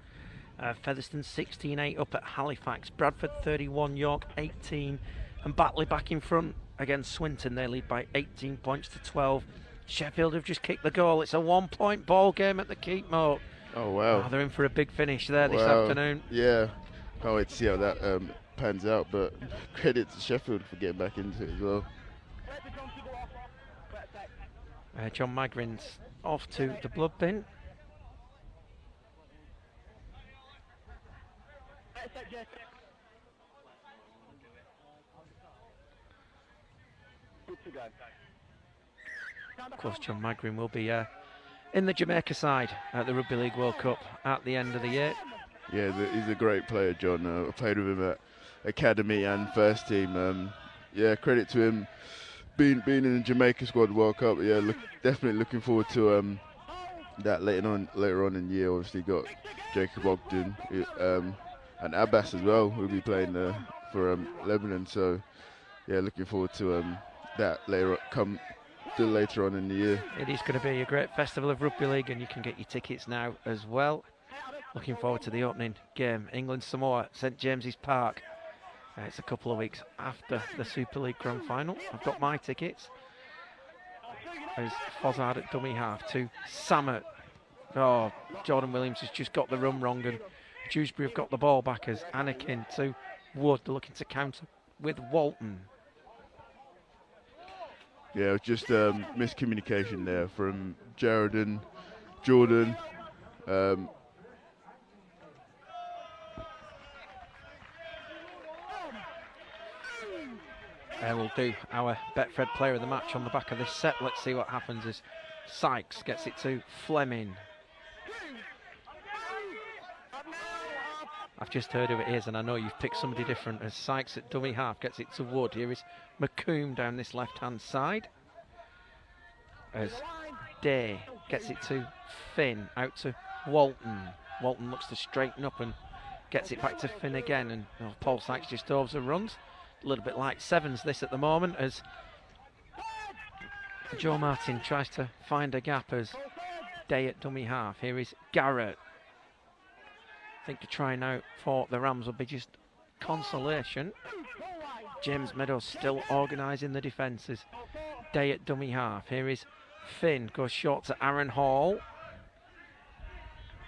Featherstone 16-8 up at Halifax. Bradford 31, York 18. And Batley back in front against Swinton. They lead by 18 points to 12. Sheffield have just kicked the goal. It's a 1-point ball game at the Keepmoat. Oh wow! Oh, they're in for a big finish there this afternoon. Yeah, can't wait to see how that pans out. But credit to Sheffield for getting back into it as well. John Magrin's off to the blood bin. Of course, John Magrin will be in the Jamaica side at the Rugby League World Cup at the end of the year. Yeah, he's a great player, John. I played with him at academy and first team. Yeah, credit to him being in the Jamaica squad World Cup. Yeah, definitely looking forward to that later on in the year. Obviously got Jacob Ogden and Abbas as well, who'll be playing for Lebanon. So yeah, looking forward to that later on in the year. It is going to be a great festival of rugby league, and you can get your tickets now as well. Looking forward to the opening game, England-Samoa, St James's Park. It's a couple of weeks after the Super League Grand Final. I've got my tickets. There's Fozzard at dummy half to Samet. Oh, Jordan Williams has just got the run wrong, and Dewsbury have got the ball back as Anakin to Wood. They're looking to counter with Walton. Yeah, it was just miscommunication there from Jared and Jordan. We'll do our Betfred player of the match on the back of this set. Let's see what happens as Sykes gets it to Fleming. I've just heard who it is, and I know you've picked somebody different, as Sykes at dummy half gets it to Wood. Here is McComb down this left-hand side, as Day gets it to Finn, out to Walton. Walton looks to straighten up and gets it back to Finn again, and Paul Sykes just overs and runs. A little bit like Sevens this at the moment, as Joe Martin tries to find a gap as Day at dummy half. Here is Garrett. I think to try now for the Rams will be just consolation. James Meadows still organising the defences. Day at dummy half. Here is Finn, goes short to Aaron Hall.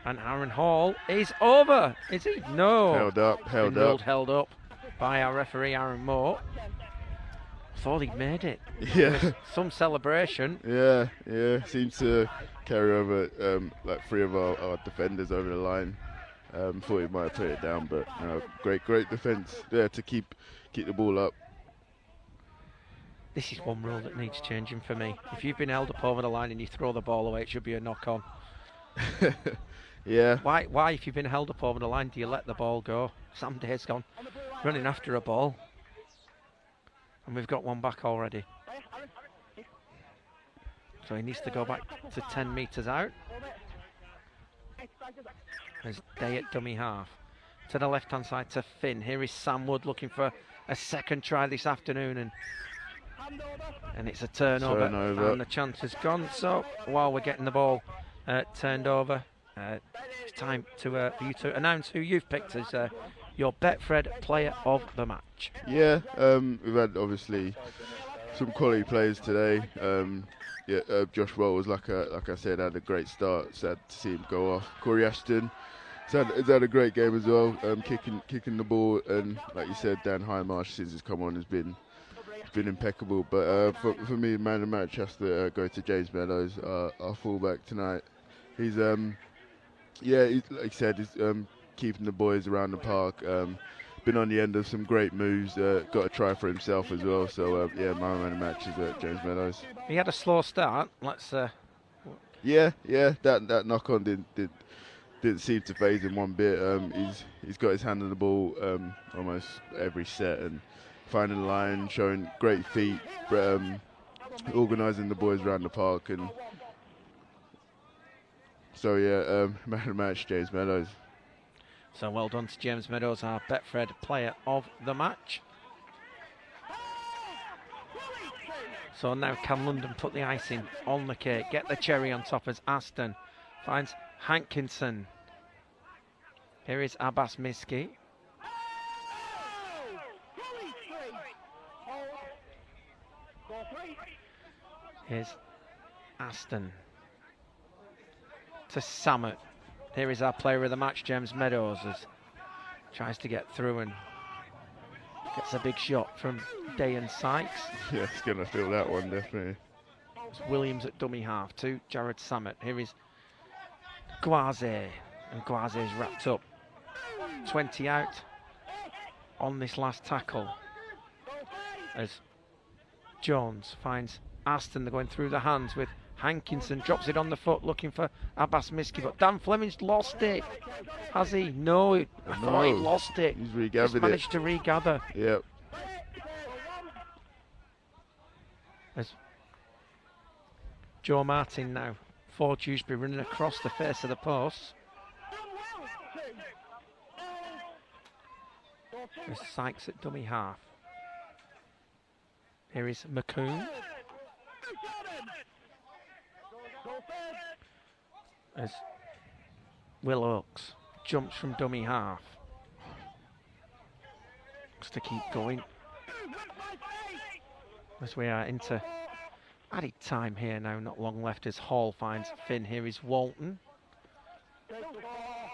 And Aaron Hall is over. Is he? No. Held up by our referee Aaron Moore. Thought he'd made it. Yeah. Some celebration. Yeah. Seems to carry over like 3 of our defenders over the line. Thought he might have put it down, but great defence there to keep the ball up. This is one rule that needs changing for me. If you've been held up over the line and you throw the ball away, it should be a knock-on. Yeah. Why, if you've been held up over the line, do you let the ball go? Sam Day's gone running after a ball. And we've got one back already. So he needs to go back to 10 metres out. There's Day at dummy half. To the left-hand side to Finn. Here is Sam Wood looking for a second try this afternoon, and it's a turnover. And the chance has gone. So while we're getting the ball turned over, it's time for you to announce who you've picked as your Betfred player of the match. Yeah, we've had obviously some quality players today. Josh Wells, like I said, had a great start. Sad to see him go off. Corey Ashton has had a great game as well, kicking the ball, and like you said, Dan Highmarsh since he's come on has been impeccable. But for me, man of the match has to go to James Meadows, our fullback tonight. He's like I said, he's keeping the boys around the park. Been on the end of some great moves. Got a try for himself as well. So my man of the match is James Meadows. He had a slow start. Let's. That knock on didn't seem to phase him one bit. He's got his hand on the ball almost every set and finding the line, showing great feet, organising the boys around the park, and so man of the match, James Meadows. So well done to James Meadows, our Betfred player of the match. So now can London put the icing on the cake, get the cherry on top as Aston finds Hankinson. Here is Abbas Miski. Here's Aston to Samet. Here is our player of the match, James Meadows, as tries to get through and gets a big shot from Dayan Sykes. Yeah, he's going to feel that one, definitely. It's Williams at dummy half to Jared Samet. Here is Gwaze, and Gwaze is wrapped up. 20 out on this last tackle as Jones finds Aston. They're going through the hands with Hankinson, drops it on the foot looking for Abbas Miski, but Dan Fleming's lost it. Has he? No, I thought he lost it. He's regathered managed to regather. Yep. As Joe Martin now for Dewsbury running across the face of the post. There's Sykes at dummy half. Here is McCoon. As Will Oakes jumps from dummy half. Looks to keep going. As we are into added time here now, not long left as Hall finds Finn. Here is Walton.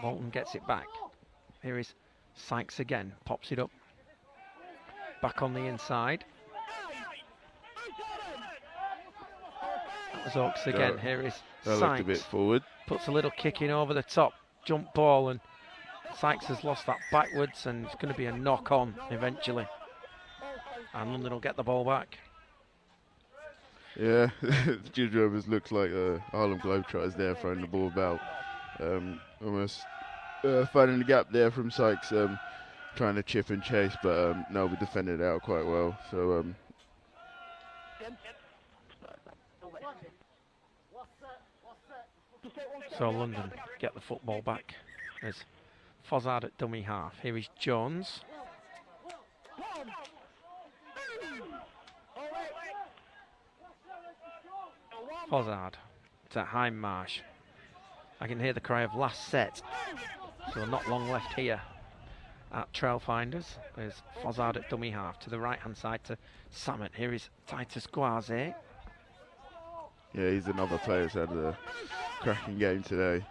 Walton gets it back. Here is Sykes again, pops it up. Back on the inside. That was Oakes again. Here is That Sykes. looked a bit forward. Puts a little kick in over the top. Jump ball, and Sykes has lost that backwards, and it's going to be a knock on eventually. And London will get the ball back. Yeah, the Dewsbury Rovers looks like Harlem Globetrotters there, throwing the ball about. Almost finding the gap there from Sykes, trying to chip and chase, but no, we defended it out quite well. So So London get the football back as Fozzard at dummy half. Here is Jones. Fozzard to Highmarsh. I can hear the cry of last set. So not long left here at Trail Finders. There's Fozzard at dummy half to the right hand side to Samet. Here is Titus Gwaze. yeah, he's another player who's had a cracking game today.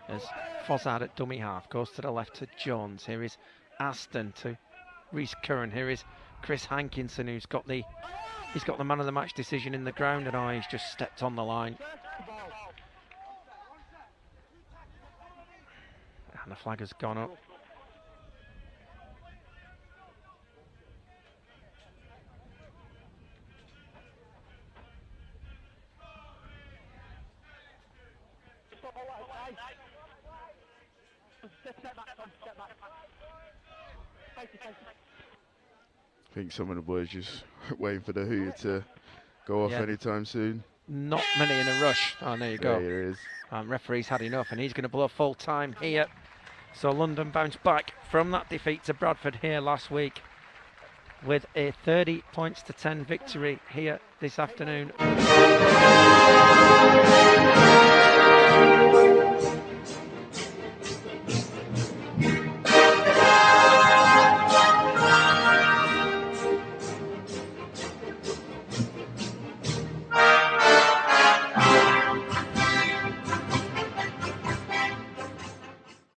As Fozzard at dummy half goes to the left to Jones. Here is Aston to Reese Curran. Here is Chris Hankinson, who's got the man of the match decision in the ground, and he's just stepped on the line. And the flag has gone up. I think some of the boys just waiting for the hooter to go off anytime soon. Not many in a rush. Oh, there you go. There he is. Referee's had enough, and he's going to blow full time here So London bounced back from that defeat to Bradford here last week with a 30 points to 10 victory here this afternoon.